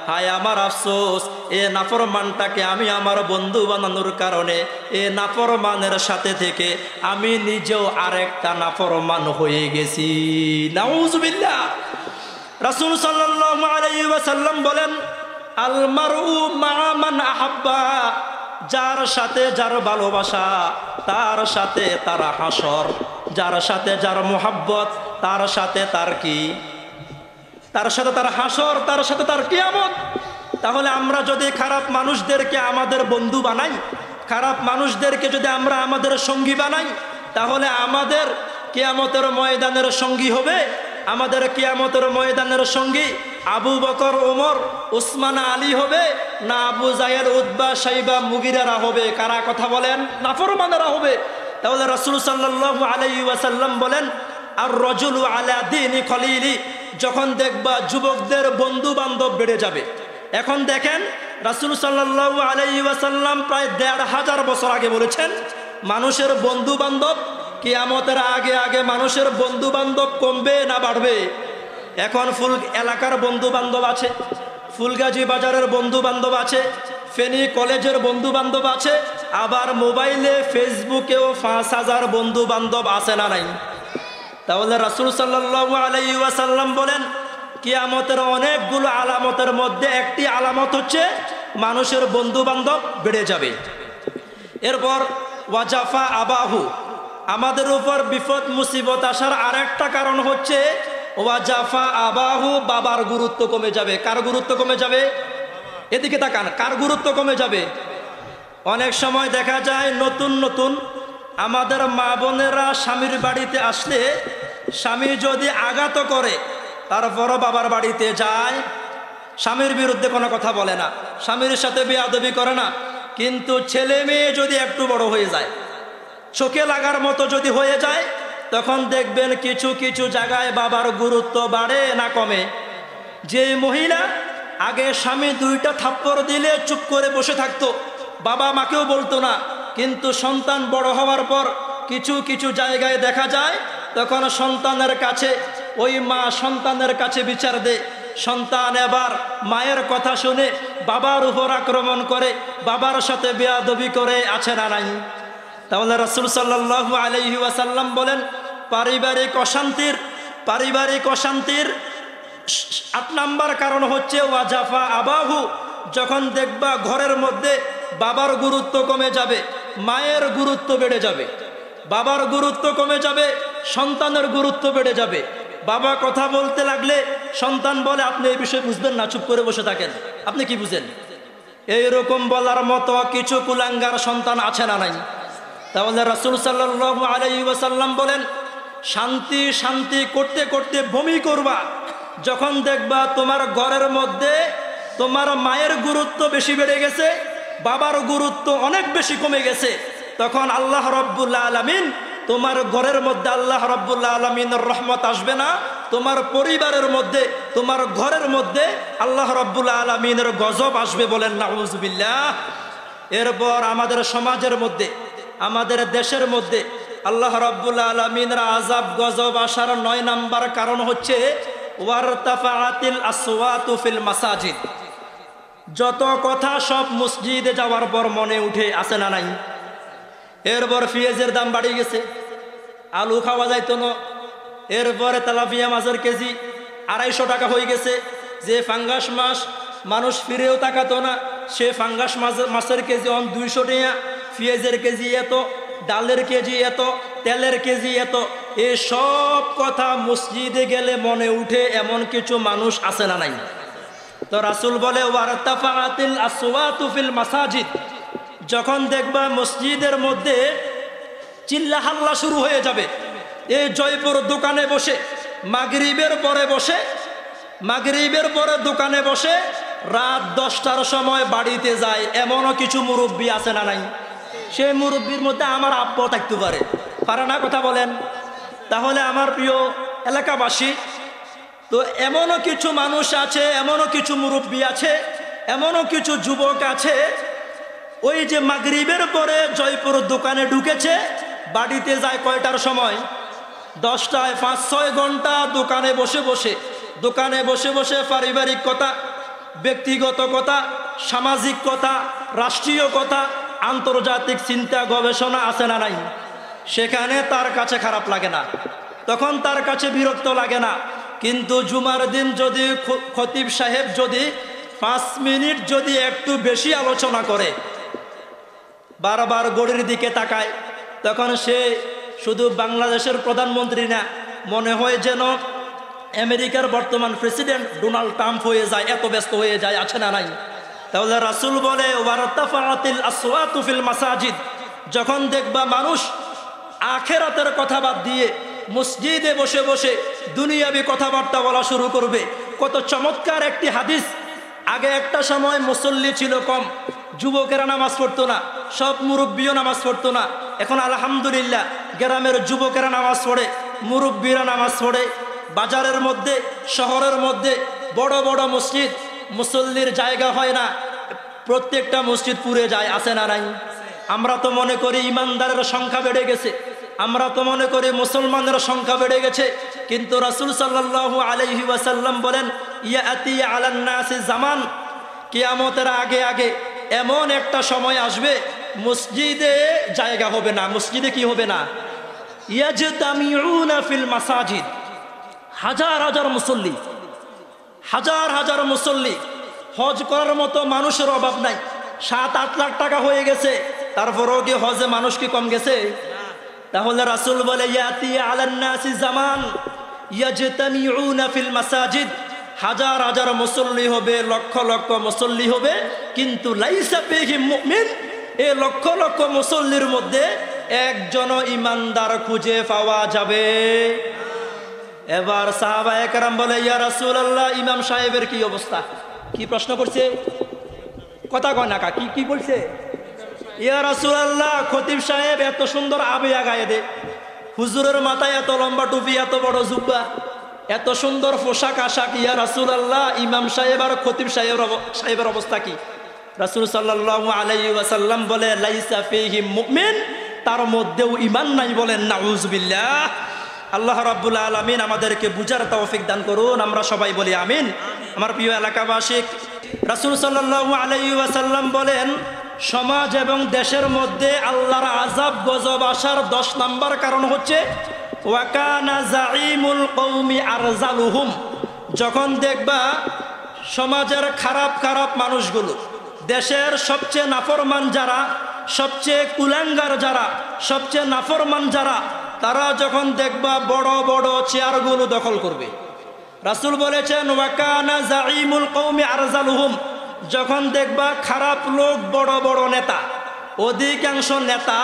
হায় আমার আফসোস, এ নাফরমানটাকে আমি আমার বন্ধু বানানোর কারণে এ নাফরমানের সাথে থেকে আমি নিজেও আরেকটা নাফরমান হয়ে গেছি। নাউজুবিল্লাহ। রাসূল সাল্লাল্লাহু আলাইহি ওয়াসাল্লাম বলেন, আল মারউ মা মান আহাব্বা, যার সাথে যার ভালোবাসা তার সাথে তার হাসর, যার সাথে যার মোহাব্বত তার সাথে তার কি, তার সাথে তার হাসর, তার সাথে তার কিয়ামত। তাহলে আমরা যদি খারাপ মানুষদেরকে আমাদের বন্ধু বানাই, খারাপ মানুষদেরকে যদি আমরা আমাদের সঙ্গী বানাই, তাহলে আমাদের কিয়ামতের ময়দানের সঙ্গী হবে, আমাদের কিয়ামতের ময়দানের সঙ্গী আবু বকর, ওমর, উসমান, আলী হবে না আবু জাহেল, উতবা, শাইবা, মুগিরারা হবে? কারা কথা বলেন? নাফরমানেরা হবে। তাহলে রাসূল সাল্লাল্লাহু আলাইহি ওয়াসাল্লাম বলেন, আর রাজুলু আলা দীনি খলিলি, যখন দেখবা যুবকদের বন্ধু বান্ধব বেড়ে যাবে। এখন দেখেন রাসূল সাল্লাল্লাহু আলাইহি ওয়াসাল্লাম প্রায় ১৫০০ বছর আগে বলেছেন, মানুষের বন্ধু বান্ধব কিয়ামতের আগে আগে মানুষের বন্ধু বান্ধব কমবে না বাড়বে? এখন ফুল এলাকার বন্ধু বান্ধব আছে, ফুলগাজী বাজারের বন্ধু বান্ধব আছে, ফেনী কলেজের বন্ধু বান্ধব আছে, আবার মোবাইলে ফেসবুকেও ৫০০০ বন্ধু বান্ধব আছে না নাই? তাহলে রাসূল সাল্লাল্লাহু আলাইহি ওয়াসাল্লাম বলেন, কিয়ামতের অনেকগুলো আলামতের মধ্যে একটি আলামত হচ্ছে মানুষের বন্ধু বান্ধব বেড়ে যাবে। এরপর ওয়াজাফা আবাহু, আমাদের উপর বিপদ মুসিবত আসার আরেকটা কারণ হচ্ছে ওয়াজাফা আবাহু, বাবার গুরুত্ব কমে যাবে। কার গুরুত্ব কমে যাবে? এদিকে তাকান, কার গুরুত্ব কমে যাবে? অনেক সময় দেখা যায় নতুন নতুন আমাদের মা বোনেরা স্বামীর বাড়িতে আসলে স্বামী যদি আঘাত করে তারপরও বাবার বাড়িতে যায়, স্বামীর বিরুদ্ধে কোনো কথা বলে না, স্বামীর সাথে বেয়াদবি করে না, কিন্তু ছেলে মেয়ে যদি একটু বড় হয়ে যায়, চোখে লাগার মতো যদি হয়ে যায়, তখন দেখবেন কিছু কিছু জায়গায় বাবার গুরুত্ব বাড়ে না কমে? যে মহিলা আগে স্বামী 2টা থাপ্পড় দিলে চুপ করে বসে থাকতো, বাবা মাকেও বলতো না, কিন্তু সন্তান বড় হওয়ার পর কিছু কিছু জায়গায় দেখা যায় তখন সন্তানের কাছে ওই মা সন্তানের কাছে বিচার দেয়, সন্তান এবার মায়ের কথা শুনে বাবার উপর আক্রমণ করে, বাবার সাথে বেয়াদবি করে, আছে না নাই? তাহলে রাসূল সাল্লাল্লাহু আলাইহি ওয়াসাল্লাম বলেন, পারিবারিক অশান্তির 8 নাম্বার কারণ হচ্ছে ওয়াজাফা আবাহু, যখন দেখবা ঘরের মধ্যে বাবার গুরুত্ব কমে যাবে, মায়ের গুরুত্ব বেড়ে যাবে, বাবার গুরুত্ব কমে যাবে, সন্তানের গুরুত্ব বেড়ে যাবে। বাবা কথা বলতে লাগলে সন্তান বলে, আপনি এই বিষয়ে বুঝবেন না, চুপ করে বসে থাকেন, আপনি কি বুঝেন? এইরকম বলার মতো কিছু কুলাঙ্গার সন্তান আছে না নাই? তাহলে রাসূল সাল্লাল্লাহু আলাইহি ওয়াসাল্লাম বলেন, শান্তি শান্তি করতে করতে বমি করবা। যখন দেখবা তোমার ঘরের মধ্যে তোমার মায়ের গুরুত্ব বেশি বেড়ে গেছে, বাবার গুরুত্ব অনেক বেশি কমে গেছে, তখন আল্লাহ রাব্বুল আলামিন তোমার ঘরের মধ্যে, আল্লাহ রাব্বুল আলামিনের রহমত আসবে না, তোমার পরিবারের মধ্যে, তোমার ঘরের মধ্যে আল্লাহ রাব্বুল আলামিনের গজব আসবে। বলেন নাউজুবিল্লাহ। এরপর আমাদের সমাজের মধ্যে, আমাদের দেশের মধ্যে আল্লাহ রাব্বুল আলামিনের আযাব গজব আসার 9 নাম্বার কারণ হচ্ছে ওয়ারতাফাআতিল আসওয়াতু ফিল মাসাজিদ। যত কথা সব মসজিদে যাওয়ার পর মনে উঠে, আছে না নাই? এরপর পেঁয়াজের দাম বাড়ি গেছে, আলু খাওয়া যাইতো না, এরপরে তেলাপিয়া মাছের কেজি 250 টাকা হয়ে গেছে। যে ফাঙ্গাস মাছ মানুষ ফিরেও তাকাতো না, সে ফাঙ্গাস মাছের কেজি 200 টাকা, পেঁয়াজের কেজি এত, ডালের কেজি এত, তেলের কেজি এত। এই সব কথা মসজিদে গেলে মনে উঠে, এমন কিছু মানুষ আছে না নাই? তো রাসূল বলে ওয়ারতাফাআতিল আসওয়াতু ফিল মাসাজিদ, যখন দেখবা মসজিদের মধ্যে চিল্লা হাল্লা শুরু হয়ে যাবে। এই জয়পুর দোকানে বসে মাগরিবের পরে দোকানে বসে রাত 10টার সময় বাড়িতে যায়, এমনও কিছু মুরব্বী আছে না নাই? সেই মুরব্বীর মধ্যে আমার আব্বাও থাকতে পারে না? কথা বলেন। তাহলে আমার প্রিয় এলাকাবাসী, তো এমনও কিছু মানুষ আছে, এমনও কিছু মুরব্বী আছে, এমনও কিছু যুবক আছে, ওই যে মাগরিবের পরে জয়পুর দোকানে ঢুকেছে, বাড়িতে যায় কয়টার সময়? 10টায়। 5-6 ঘন্টা দোকানে বসে বসে পারিবারিক কথা, ব্যক্তিগত কথা, সামাজিক কথা, রাষ্ট্রীয় কথা, আন্তর্জাতিক চিন্তা গবেষণা আছে না নাই? সেখানে তার কাছে খারাপ লাগে না, তখন তার কাছে বিরক্ত লাগে না। কিন্তু জুমার দিন যদি খতিব সাহেব যদি 5 মিনিট যদি একটু বেশি আলোচনা করে, বারবার গড়ির দিকে তাকায়, তখন সে শুধু বাংলাদেশের প্রধানমন্ত্রী না, মনে হয় যেন আমেরিকার বর্তমান প্রেসিডেন্ট ডোনাল্ড ট্রাম্প হয়ে যায়, এত ব্যস্ত হয়ে যায়, আছে না নাই? তাহলে রাসূল বলে ওয়ারতাফাআতিল আসওয়াতু ফিল মাসাজিদ, যখন দেখবা মানুষ আখিরাতের কথা বাদ দিয়ে মসজিদে বসে বসে দুনিয়াবি কথাবার্তা বলা শুরু করবে। কত চমৎকার একটি হাদিস! আগে একটা সময় মুসল্লি ছিল কম, যুবকেরা নামাজ পড়তো না, সব মুরব্বীও নামাজ পড়তো না। এখন আলহামদুলিল্লাহ গ্রামের যুবকেরা নামাজ পড়ে, মুরব্বীরা নামাজ পড়ে। বাজারের মধ্যে, শহরের মধ্যে বড় বড় মসজিদ, মুসল্লির জায়গা হয় না, প্রত্যেকটা মসজিদ পুড়ে যায়, আছে না নাই? আমরা তো মনে করি ইমানদারের সংখ্যা বেড়ে গেছে, আমরা তো মনে করি মুসলমানের সংখ্যা বেড়ে গেছে, কিন্তু রাসূল সাল্লাল্লাহু আলাইহি ওয়াসাল্লাম বলেন ইয়াতি আলান নাসি জামান, কিয়ামতের আগে আগে এমন একটা সময় আসবে মসজিদে জায়গা হবে না। মসজিদে কি হবে না? ইয়াজতামিউনা ফিল মাসাজিদ, হাজার হাজার মুসল্লি, হজ করার মতো মানুষের অভাব নাই। 7-8 লাখ টাকা হয়ে গেছে, তারপরেও কি হজে মানুষ কি কম গেছে? তাহলে রাসূল বলে ইয়াতি আলান নাসি জামান ইয়াজতামিউনা ফিল মাসাজিদ, হাজার হাজার মুসল্লি হবে, লক্ষ লক্ষ মুসল্লি হবে, কিন্তু লাইসা ফীহিম মুমিন, এই লক্ষ লক্ষ মুসল্লির মধ্যে একজনও ইমানদার খুঁজে পাওয়া যাবে। এবার সাহাবায়ে কেরাম বলে ইয়া রাসূলুল্লাহ, ইমাম সাহেবের কি অবস্থা? কি প্রশ্ন করছে? কথা কয় না, কি বলছে? ইয়া রাসূলুল্লাহ, খতিব সাহেব এত সুন্দর আবিয়া গায়ে দে, হুজুরের মাথায় এত লম্বা টুপি, এত বড় জুব্বা, এত সুন্দর পোশাক আশাক, ইয়া রাসূলুল্লাহ ইমাম সাহেব আর খতিব সাহেবের অবস্থা কি? রাসূল সাল্লাল্লাহু আলাইহি ওয়াসাল্লাম বলে লাইসা ফীহিম মুমিন, তার মধ্যেও ঈমান নাই। বলেন নাউযুবিল্লাহ। আল্লাহ রাব্বুল আলামিন আমাদেরকে বুঝার তৌফিক দান করুন, আমরা সবাই বলি আমিন। আমার প্রিয় এলাকাবাসী, রাসূল সাল্লাল্লাহু আলাইহি ওয়াসাল্লাম বলেন সমাজ এবং দেশের মধ্যে আল্লাহর আযাব গজব আসার 10 নম্বর কারণ হচ্ছে ওয়াকানা জাঈমুল কওমি আরজালুহুম, যখন দেখবা সমাজের খারাপ খারাপ মানুষগুলো, দেশের সবচেয়ে নাফরমান যারা, সবচেয়ে কুলাঙ্গার যারা, সবচেয়ে নাফরমান যারা, তারা যখন দেখবা বড় বড় চেয়ারগুলো দখল করবে। রাসূল বলেছেন ওয়াকানা জাঈমুল কওমি আরজালুহুম, যখন দেখবা খারাপ লোক, বড় বড় নেতা, অধিকাংশ নেতা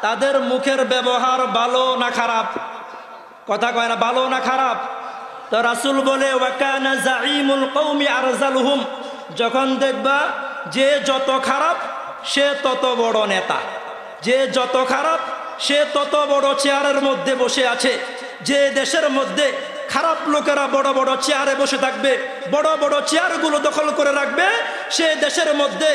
তাদের মুখের ব্যবহার ভালো না খারাপ? কথা কয় না, ভালো না খারাপ? তো রাসূল বলে ওয়াকানা জাঈমুল কওমি আরজালুহুম, যখন দেখবা যে যত খারাপ সে তত বড় নেতা, যে যত খারাপ সে তত বড় চেয়ারের মধ্যে বসে আছে। যে দেশের মধ্যে খারাপ লোকেরা বড় বড় চেয়ারে বসে থাকবে, বড় বড় চেয়ারগুলো দখল করে রাখবে, সে দেশের মধ্যে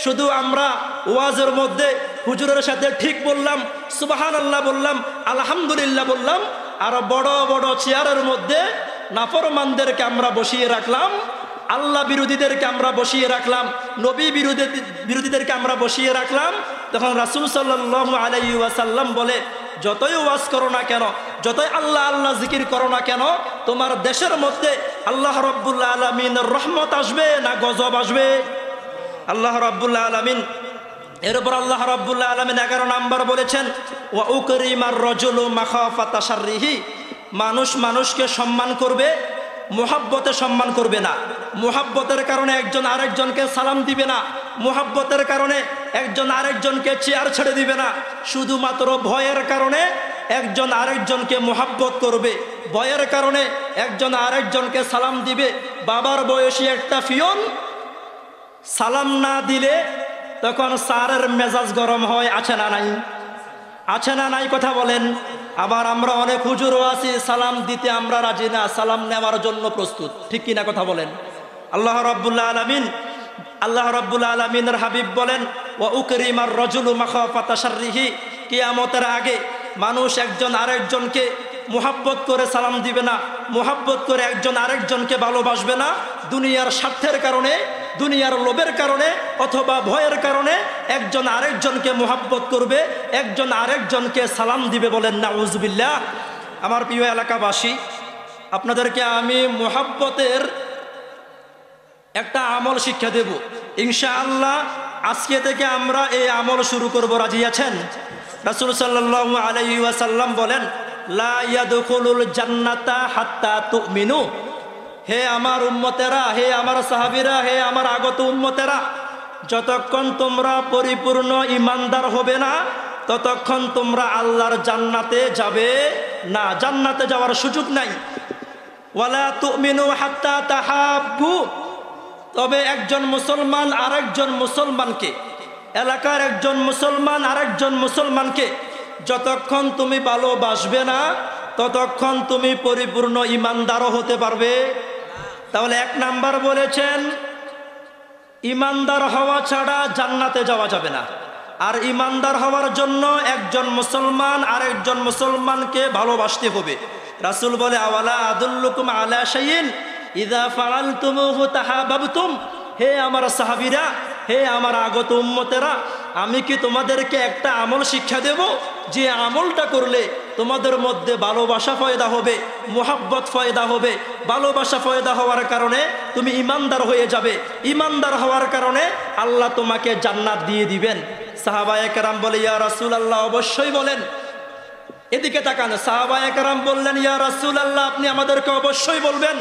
শুধু আমরা ওয়াজের মধ্যে হুজুরের সাথে ঠিক বললাম, সুবহানাল্লাহ বললাম, আলহামদুলিল্লাহ বললাম, আর বড় বড় চেয়ারের মধ্যে নাফরমানদেরকে আমরা বসিয়ে রাখলাম, আল্লাহ বিরোধীদেরকে আমরা বসিয়ে রাখলাম, নবী বিরোধীদেরকে আমরা বসিয়ে রাখলাম। তখন রাসূল সাল্লাল্লাহু আলাইহি ওয়াসাল্লাম বলে যতই ওয়াজ করো না কেন, যতই আল্লাহ আল্লাহ জিকির করো না কেন, তোমার দেশের মধ্যে আল্লাহ রাব্বুল আলামিনের রহমত আসবে না গজব আসবে? আল্লাহ রাব্বুল আলামিন, এরপর আল্লাহ রাব্বুল আলামিন 11 নাম্বার বলেছেন ওয়া উকরিমার রাজুলু মাখাফাতা শাররিহি, মানুষ মানুষকে সম্মান করবে, মুহাব্বতে সম্মান করবে না। মুহাব্বতের কারণে একজন আরেকজনকে সালাম দিবে না, মুহাব্বতের কারণে একজন আরেকজনকে চেয়ার ছেড়ে দিবে না, শুধুমাত্র ভয়ের কারণে একজন আরেকজনকে মোহাব্বত করবে, ভয়ের কারণে একজন আরেকজনকে সালাম দিবে। বাবার বয়সী একটা পিয়ন সালাম না দিলে তখন স্যারের মেজাজ গরম হয়, আছে না নাই? আছে না নাই? কথা বলেন। আবার আমরা অনেক হুজুরও আছি সালাম দিতে আমরা রাজি না, সালাম নেওয়ার জন্য প্রস্তুত, ঠিক কিনা? কথা বলেন। আল্লাহ রাব্বুল আলামিনের হাবিব বলেন, ওয়া উকরিমার রাজুলু মাখাফাতা শাররিহি, কিয়ামতের আগে মানুষ একজন আরেকজনকে মুহাব্বত করে সালাম দিবে না, মুহাব্বত করে একজন আরেকজনকে ভালোবাসবে না। দুনিয়ার স্বার্থের কারণে, দুনিয়ার লোভের কারণে অথবা ভয়ের কারণে একজন আরেকজনকে মুহাব্বত করবে, একজন আরেকজনকে সালাম দিবে। বলেন নাউজুবিল্লাহ। আমার প্রিয় এলাকাবাসী, আপনাদেরকে আমি মুহাব্বতের একটা আমল শিক্ষা দেব ইনশাআল্লাহ। আজকে থেকে আমরা এই আমল শুরু করব, রাজি আছেন? রাসূল সাল্লাল্লাহু আলাইহি ওয়াসাল্লাম বলেন, লা ইয়াদখুলুল জান্নাতা হাত্তা তুমিনু। হে আমার উম্মতেরা, হে আমার সাহাবীরা, হে আমার আগত উম্মতেরা, যতক্ষণ তোমরা পরিপূর্ণ ঈমানদার হবে না ততক্ষণ তোমরা আল্লাহর জান্নাতে যাবে না, জান্নাতে যাওয়ার সুযোগ নাই। ওয়ালা তুমিনু হাত্তা তাহাব্বু। তবে একজন মুসলমান আরেকজন মুসলমানকে, এলাকার একজন মুসলমান আরেকজন মুসলমানকে যতক্ষণ তুমি ভালোবাসবে না ততক্ষণ তুমি পরিপূর্ণ ঈমানদারও হতে পারবে। তাহলে এক নাম্বার বলেছেন, ঈমানদার হওয়া ছাড়া জান্নাতে যাওয়া যাবে না। আর ঈমানদার হওয়ার জন্য একজন মুসলমান আরেকজন মুসলমানকে ভালোবাসতে হবে। রাসূল বলে, আওয়ালা আদুল্লুকুম আলা শাইইন ইযা ফাআলতুমুহু তাহাব্বাবতুম। হে আমার সাহাবীরা, হে আমার আগত উম্মতেরা, আমি কি তোমাদেরকে একটা আমল শিক্ষা দেব, যে আমলটা করলে তোমাদের মধ্যে ভালোবাসা পয়দা হবে, মুহাব্বত পয়দা হবে। ভালোবাসা পয়দা হওয়ার কারণে তুমি ঈমানদার হয়ে যাবে, ঈমানদার হওয়ার কারণে আল্লাহ তোমাকে জান্নাত দিয়ে দিবেন। সাহাবায়ে কেরাম বলে, ইয়া রাসূলুল্লাহ, অবশ্যই বলেন। এদিকে তাকান। সাহাবায়ে কেরাম বললেন, ইয়া রাসূলুল্লাহ, আপনি আমাদেরকে অবশ্যই বলবেন।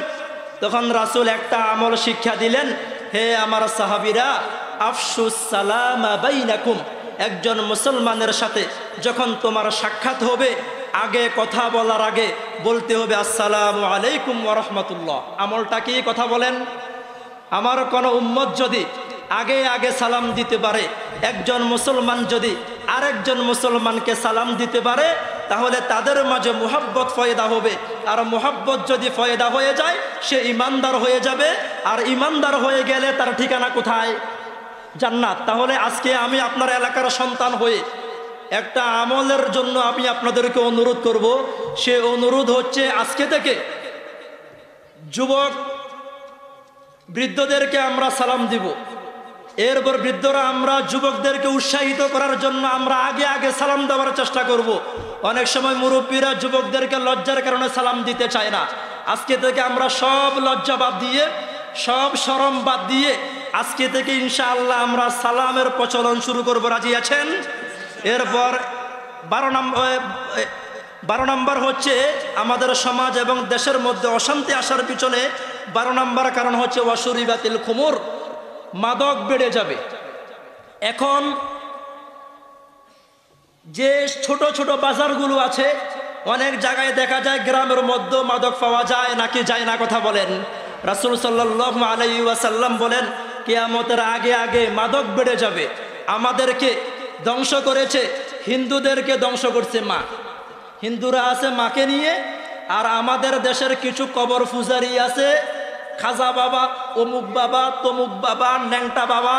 তখন রাসূল একটা আমল শিক্ষা দিলেন, হে আমার সাহাবীরা, আফশুস সালামা বাইনাকুম। একজন মুসলমানের সাথে যখন তোমার সাক্ষাৎ হবে, আগে কথা বলার আগে বলতে হবে আসসালামু আলাইকুম ওয়া রাহমাতুল্লাহ। আমলটা কি? কথা বলেন। আমার কোনো উম্মত যদি আগে আগে সালাম দিতে পারে, একজন মুসলমান যদি আরেকজন মুসলমানকে সালাম দিতে পারে, তাহলে তাদের মাঝে মুহাব্বত পয়দা হবে। আর মুহাব্বত যদি পয়দা হয়ে যায়, সে ঈমানদার হয়ে যাবে। আর ঈমানদার হয়ে গেলে তার ঠিকানা কোথায়? জান্নাত। তাহলে আজকে আমি আপনার এলাকার সন্তান হয়ে একটা আমলের জন্য আমি আপনাদেরকে অনুরোধ করব। সে অনুরোধ হচ্ছে, আজকে থেকে যুবক বৃদ্ধদেরকে আমরা সালাম দিব। এরপর বৃদ্ধরা আমরা যুবকদেরকে উৎসাহিত করার জন্য আমরা আগে আগে সালাম দেওয়ার চেষ্টা করব। অনেক সময় মুরব্বীরা যুবকদেরকে লজ্জার কারণে সালাম দিতে চায় না। আজকে থেকে আমরা সব লজ্জা বাদ দিয়ে, সব শরম বাদ দিয়ে আজকে থেকে ইনশাআল্লাহ আমরা সালামের প্রচলন শুরু করব, রাজি আছেন? এরপর 12 নম্বর হচ্ছে, আমাদের সমাজ এবং দেশের মধ্যে অশান্তি আসার পিছনে 12 নম্বর কারণ হচ্ছে ওয়াশুরিবাতিল খুমুর। মাদক বেড়ে যাবে। এখন যে ছোট ছোট বাজারগুলো আছে, অনেক জায়গায় দেখা যায় গ্রামের মধ্যে মাদক পাওয়া যায় নাকি যায় না? কথা বলেন। রাসূল সাল্লাল্লাহু আলাইহি ওয়াসাল্লাম বলেন, কিয়ামতের আগে আগে মাদক বেড়ে যাবে। আমাদেরকে ধ্বংস করেছে, হিন্দুদেরকে ধ্বংস করছে মা। হিন্দুরা আছে মাকে নিয়ে, আর আমাদের দেশের কিছু কবর পূজারি আছে, খাজা বাবা, অমুক বাবা, তমুক বাবা, ন্যাংটা বাবা,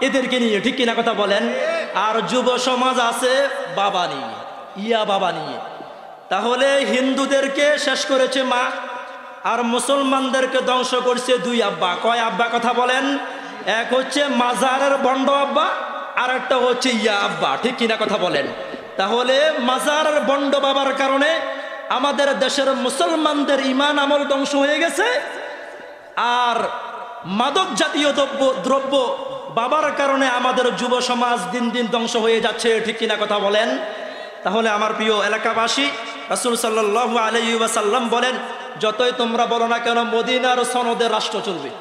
এদেরকে নিয়ে, ঠিক কিনা? কথা বলেন। আর যুব সমাজ আছে বাবা নিয়ে, ইয়া বাবা নিয়ে। তাহলে হিন্দুদেরকে শেষ করেছে মা, আর মুসলমানদেরকে ধ্বংস করছে 2 আব্বা। কয় আব্বা? কথা বলেন। এক হচ্ছে মাজারের বন্ড আব্বা, আর একটা হচ্ছে ইয়া আব্বা, ঠিক কিনা? কথা বলেন। তাহলে মাজারের বন্ড বাবার কারণে আমাদের দেশের মুসলমানদের ঈমান আমল ধ্বংস হয়ে গেছে, আর মাদক জাতীয় দ্রব্য বাবার কারণে আমাদের যুব সমাজ দিন দিন ধ্বংস হয়ে যাচ্ছে, ঠিক কিনা? কথা বলেন। তাহলে আমার প্রিয় এলাকাবাসী, রাসূল সাল্লাল্লাহু আলাইহি ওয়াসাল্লাম বলেন, যতই তোমরা বলো না কেন মদিনার সনদে রাষ্ট্র চলবে।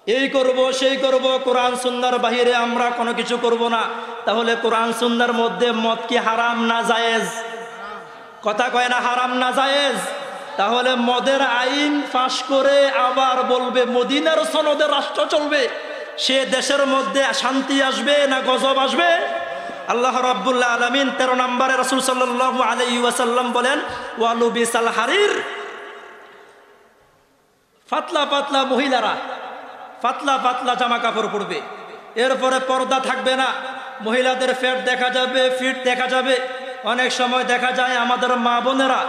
এই করব সেই করব, কোরআন সুন্নাহর বাহিরে আমরা কোনো কিছু করব না। তাহলে কোরআন সুন্নাহর মধ্যে মদ কি হারাম না জায়েজ? কথা কয় না হারাম না জায়েজ? তাহলে মদের আইন ফাঁস করে আবার বলবে মদিনার সনদে রাষ্ট্র চলবে, সে দেশের মধ্যে শান্তি আসবে না গজব আসবে? আল্লাহ রাব্বুল আলামিন 13 নম্বরে রাসূল সাল্লাল্লাহু আলাইহি ওয়াসাল্লাম বলেন ওয়ালু বিসাল হারির, পাতলা পাতলা মহিলারা পাতলা পাতলা জামা কাপড় পরবে, এরপরে পর্দা থাকবে না, মহিলাদের ফ্যাট দেখা যাবে, ফিট দেখা যাবে। অনেক সময় দেখা যায় আমাদের মা বোনেরা,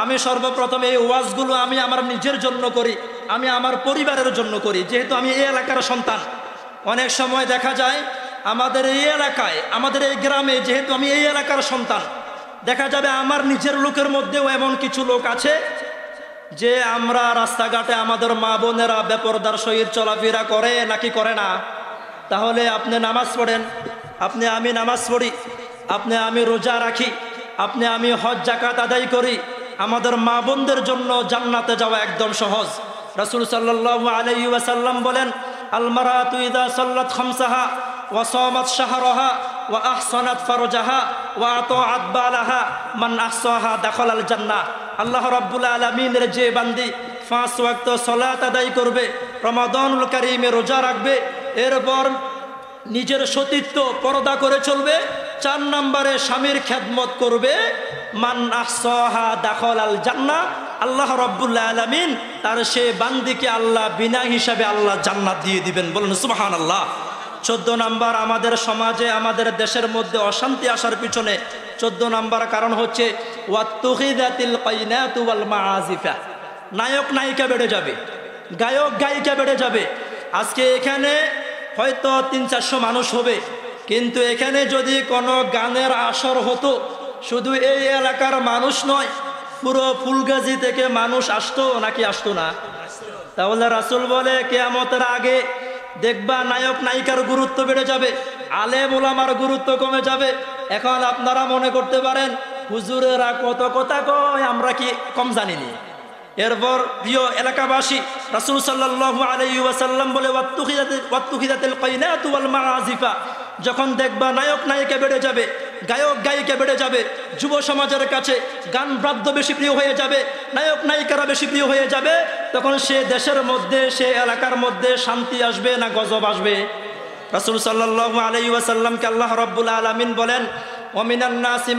আমি সর্বপ্রথম এই ওয়াজগুলো আমি আমার নিজের জন্য করি, আমি আমার পরিবারের জন্য করি, যেহেতু আমি এই এলাকার সন্তান। অনেক সময় দেখা যায় আমাদের এই এলাকায়, আমাদের এই গ্রামে, যেহেতু আমি এই এলাকার সন্তান, দেখা যাবে আমার নিজের লোকের মধ্যেও এমন কিছু লোক আছে যে আমরা রাস্তাঘাটে আমাদের মা বোনেরা বেপরদার সহিত চলাফেরা করে নাকি করে না? তাহলে আপনি নামাজ পড়েন, আপনি আমি নামাজ পড়ি, আপনি আমি রোজা রাখি, আপনি আমি হজ জাকাত আদায় করি, আমাদের মা বোনদের জন্য জান্নাতে যাওয়া একদম সহজ। রাসূল সাল্লাল্লাহু আলাইহি ওয়াসাল্লাম বলেন আল মারাতু ইযা সাল্লাত খামসাহা ওয়া সামাত শাহরাহা ওয়া আহসানাত ফারজাহা ওয়া আতাআত বালাহা মান আহসাহা দাখালাল জান্নাহ। আল্লাহ রাব্বুল আলামিনের যে বান্দি 5 ওয়াক্ত সালাত আদায় করবে, রমাদানুল কারীমে রোজা রাখবে, এরপর নিজের সতীত্ব পর্দা করে চলবে, 4 নম্বরে স্বামীর খেদমত করবে, মান আহসাহা দাখালাল জান্নাহ, আল্লাহ রাব্বুল আলামিন তার সে বান্দিকে আল্লাহ বিনা হিসাবে আল্লাহ জান্নাত দিয়ে দিবেন। বলেন সুবহানাল্লাহ। 14 নম্বর, আমাদের সমাজে আমাদের দেশের মধ্যে অশান্তি আসার পিছনে 14 নম্বর কারণ হচ্ছে ওয়াত্তুখিদাতিল কাইনাতু ওয়াল মাআজিফা। নায়ক নায়িকা বেড়ে যাবে, গায়ক গায়িকা বেড়ে যাবে। আজকে এখানে হয়তো 300-400 মানুষ হবে, কিন্তু এখানে যদি কোনো গানের আসর হতো, শুধু এই এলাকার মানুষ নয়, পুরো ফুলগাজী থেকে মানুষ আসতো নাকি আসতো না? তাহলে রাসূল বলে কিয়ামতের আগে দেখবা নায়ক নায়িকার গুরুত্ব বেড়ে যাবে, আলেম ওলামার গুরুত্ব কমে যাবে। এখন আপনারা মনে করতে পারেন হুজুরেরা কত কথা কয়, আমরা কি কম জানিনি? এরপর প্রিয় এলাকাবাসী, রাসূল সাল্লাল্লাহু আলাইহি ওয়াসাল্লাম বলে ওয়াত্তুখিদাতিল কাইনাতু ওয়াল মাআজিফা, যখন দেখবা নায়ক নায়িকা বেড়ে যাবে, গায়ক গায়িকা বেড়ে যাবে, যুব সমাজের কাছে গান বাদ্য বেশি প্রিয় হয়ে যাবে, নায়ক নায়িকারা বেশি প্রিয় হয়ে যাবে, তখন সে দেশের মধ্যে, সে এলাকার মধ্যে শান্তি আসবে না গজব আসবে? রাসূল সাল্লাল্লাহু আলাইহি ওয়াসাল্লামকে আল্লাহ রাব্বুল আলামিন বলেন ওয়ামিনান নাসি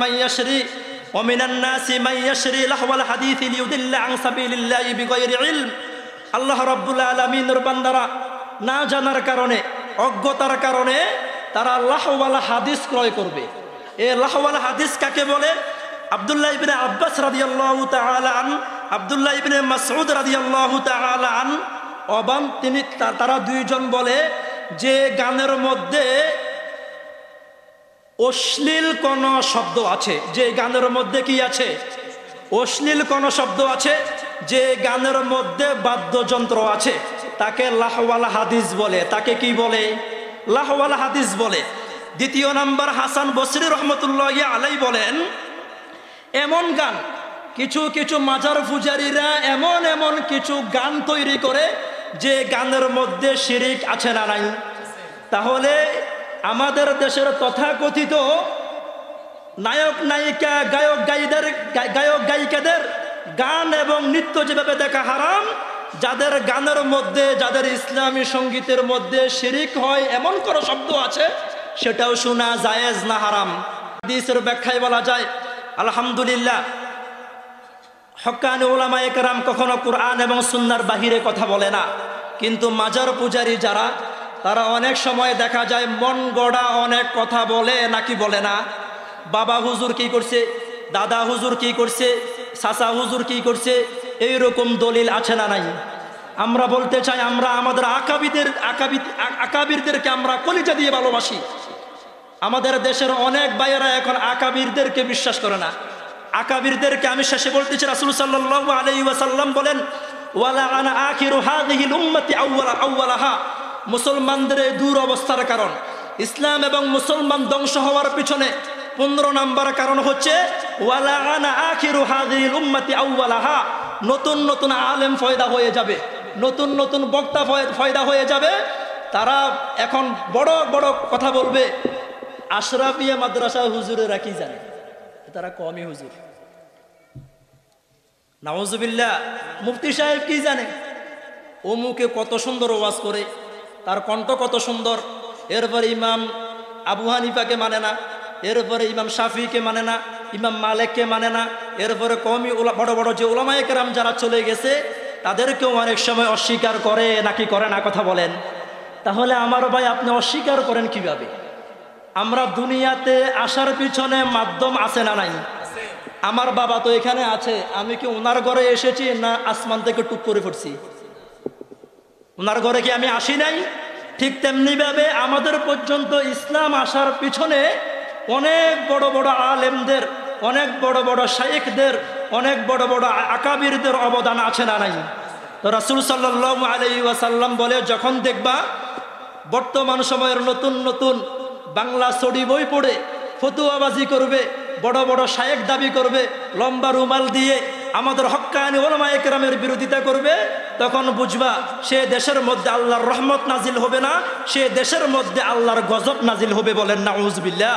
মান ইয়াশরি লাহওয়াল হাদিস লিয়ুদিল্লা আন সাবিলিল্লাহি বিগাইরি ইলম। আল্লাহ রাব্বুল আলামিনের বান্দারা না জানার কারণে, অজ্ঞতার কারণে তারা লাহওয়াল হাদিস ক্রয় করবে। এই লাহওয়াল হাদিস কাকে বলে? আব্দুল্লাহ ইবনে আব্বাস রাদিয়াল্লাহু তাআলা আন, আব্দুল্লাহ ইবনে মাসউদ রাদিয়াল্লাহু তাআলা আন অবান, তারা দুইজন বলে যে গানের মধ্যে অশ্লীল কোন শব্দ আছে, যে গানের মধ্যে কি আছে? অশ্লীল কোন শব্দ আছে, যে গানের মধ্যে বাদ্যযন্ত্র আছে, তাকে লাহওয়াল হাদিস বলে। তাকে কি বলে? লাহওয়াল হাদিস বলে। দ্বিতীয় নাম্বার, হাসান বসরি রহমতুল্লাহি আলাইহি বলেন এমন গান, কিছু কিছু মাজার পূজারীরা এমন এমন কিছু গান তৈরি করে যে গানের মধ্যে শিরিক আছে না নাই? তাহলে আমাদের দেশের তথাকথিত নায়ক নায়িকা, গায়ক গায়িকাদের গান এবং নৃত্য যেভাবে দেখা হারাম, যাদের গানের মধ্যে, যাদের ইসলামী সঙ্গীতের মধ্যে শিরিক হয় এমন কোন শব্দ আছে, সেটাও শোনা জায়েজ না হারাম? হাদিসের ব্যাখ্যায় বলা যায় আলহামদুলিল্লাহ, হক্কানি উলামায়ে কেরাম কখনো কুরআন এবং সুন্নাহর বাহিরে কথা বলে না, কিন্তু মাজার পূজারী যারা, তারা অনেক সময় দেখা যায় মন গড়া অনেক কথা বলে নাকি বলে না? বাবা হুজুর কি করছে, দাদা হুজুর কি করছে, চাচা হুজুর কি করছে, এইরকম দলিল আছে না নাই? আমরা বলতে চাই, আমরা আমাদের আকাবিরদেরকে আমরা কলিজা দিয়ে ভালোবাসি। আমাদের দেশের অনেক ভাইয়েরা এখন আকাবিরদেরকে বিশ্বাস করে না। আকাবিরদেরকে আমি শেষে বলতেছি, রাসূল সাল্লাল্লাহু আলাইহি ওয়াসাল্লাম বলেন ওয়ালা আনা আখিরু হাযিহিল উম্মতি আউওয়ালাহা। মুসলমানদের এই দূর অবস্থার কারণ, ইসলাম এবং মুসলমান ধ্বংস হওয়ার পিছনে 15 নম্বর কারণ হচ্ছে ওয়ালা আনা আখিরু হাযিহিল উম্মতি আউওয়ালাহা। নতুন নতুন আলেম পয়দা হয়ে যাবে, নতুন নতুন বক্তা ফয়দা হয়ে যাবে, তারা এখন বড় বড় কথা বলবে। আশরাফিয়া মাদ্রাসা হুজুরেরা কি জানে? তারা কমই হুজুর। নাউজুবিল্লাহ, মুফতি সাহেব কি জানে? অমুকে কত সুন্দর ওয়াজ করে, তার কণ্ঠ কত সুন্দর। এরপরে ইমাম আবু হানিফাকে মানে না, এরপরে ইমাম শাফিকে মানে না, ইমাম মালিককে মানে না, এরপরে কওমি বড় বড় যে উলামায়ে কেরাম যারা চলে গেছে তাদেরকেও অনেক সময় অস্বীকার করে, নাকি করে না? কথা বলেন। তাহলে আমার ভাই আপনি অস্বীকার করেন কিভাবে? আমরা দুনিয়াতে আসার পিছনে মাধ্যম আছে না নাই? আমার বাবা তো এখানে আছে, আমি কি ওনার ঘরে এসেছি না আসমান থেকে টুক করে পড়ছি? ওনার ঘরে কি আমি আসি নাই? ঠিক তেমনি ভাবে আমাদের পর্যন্ত ইসলাম আসার পিছনে অনেক বড় বড় আলেমদের, অনেক বড় বড় শাইখদের, অনেক বড় বড় আকাবিরদের অবদান আছে না নাই? তো রাসূল সাল্লাল্লাহু আলাইহি ওয়াসাল্লাম বলে, যখন দেখবা বর্তমান সময়ের নতুন নতুন বাংলা ছড়ি বই পড়ে ফতুয়াবাজি করবে, বড় বড় শায়েখ দাবি করবে, লম্বা রুমাল দিয়ে আমাদের হক্কানি উলামায়ে কেরামের বিরোধিতা করবে, তখন বুঝবা সে দেশের মধ্যে আল্লাহর রহমত নাজিল হবে না, সে দেশের মধ্যে আল্লাহর গজব নাজিল হবে। বলেন নাউজুবিল্লাহ।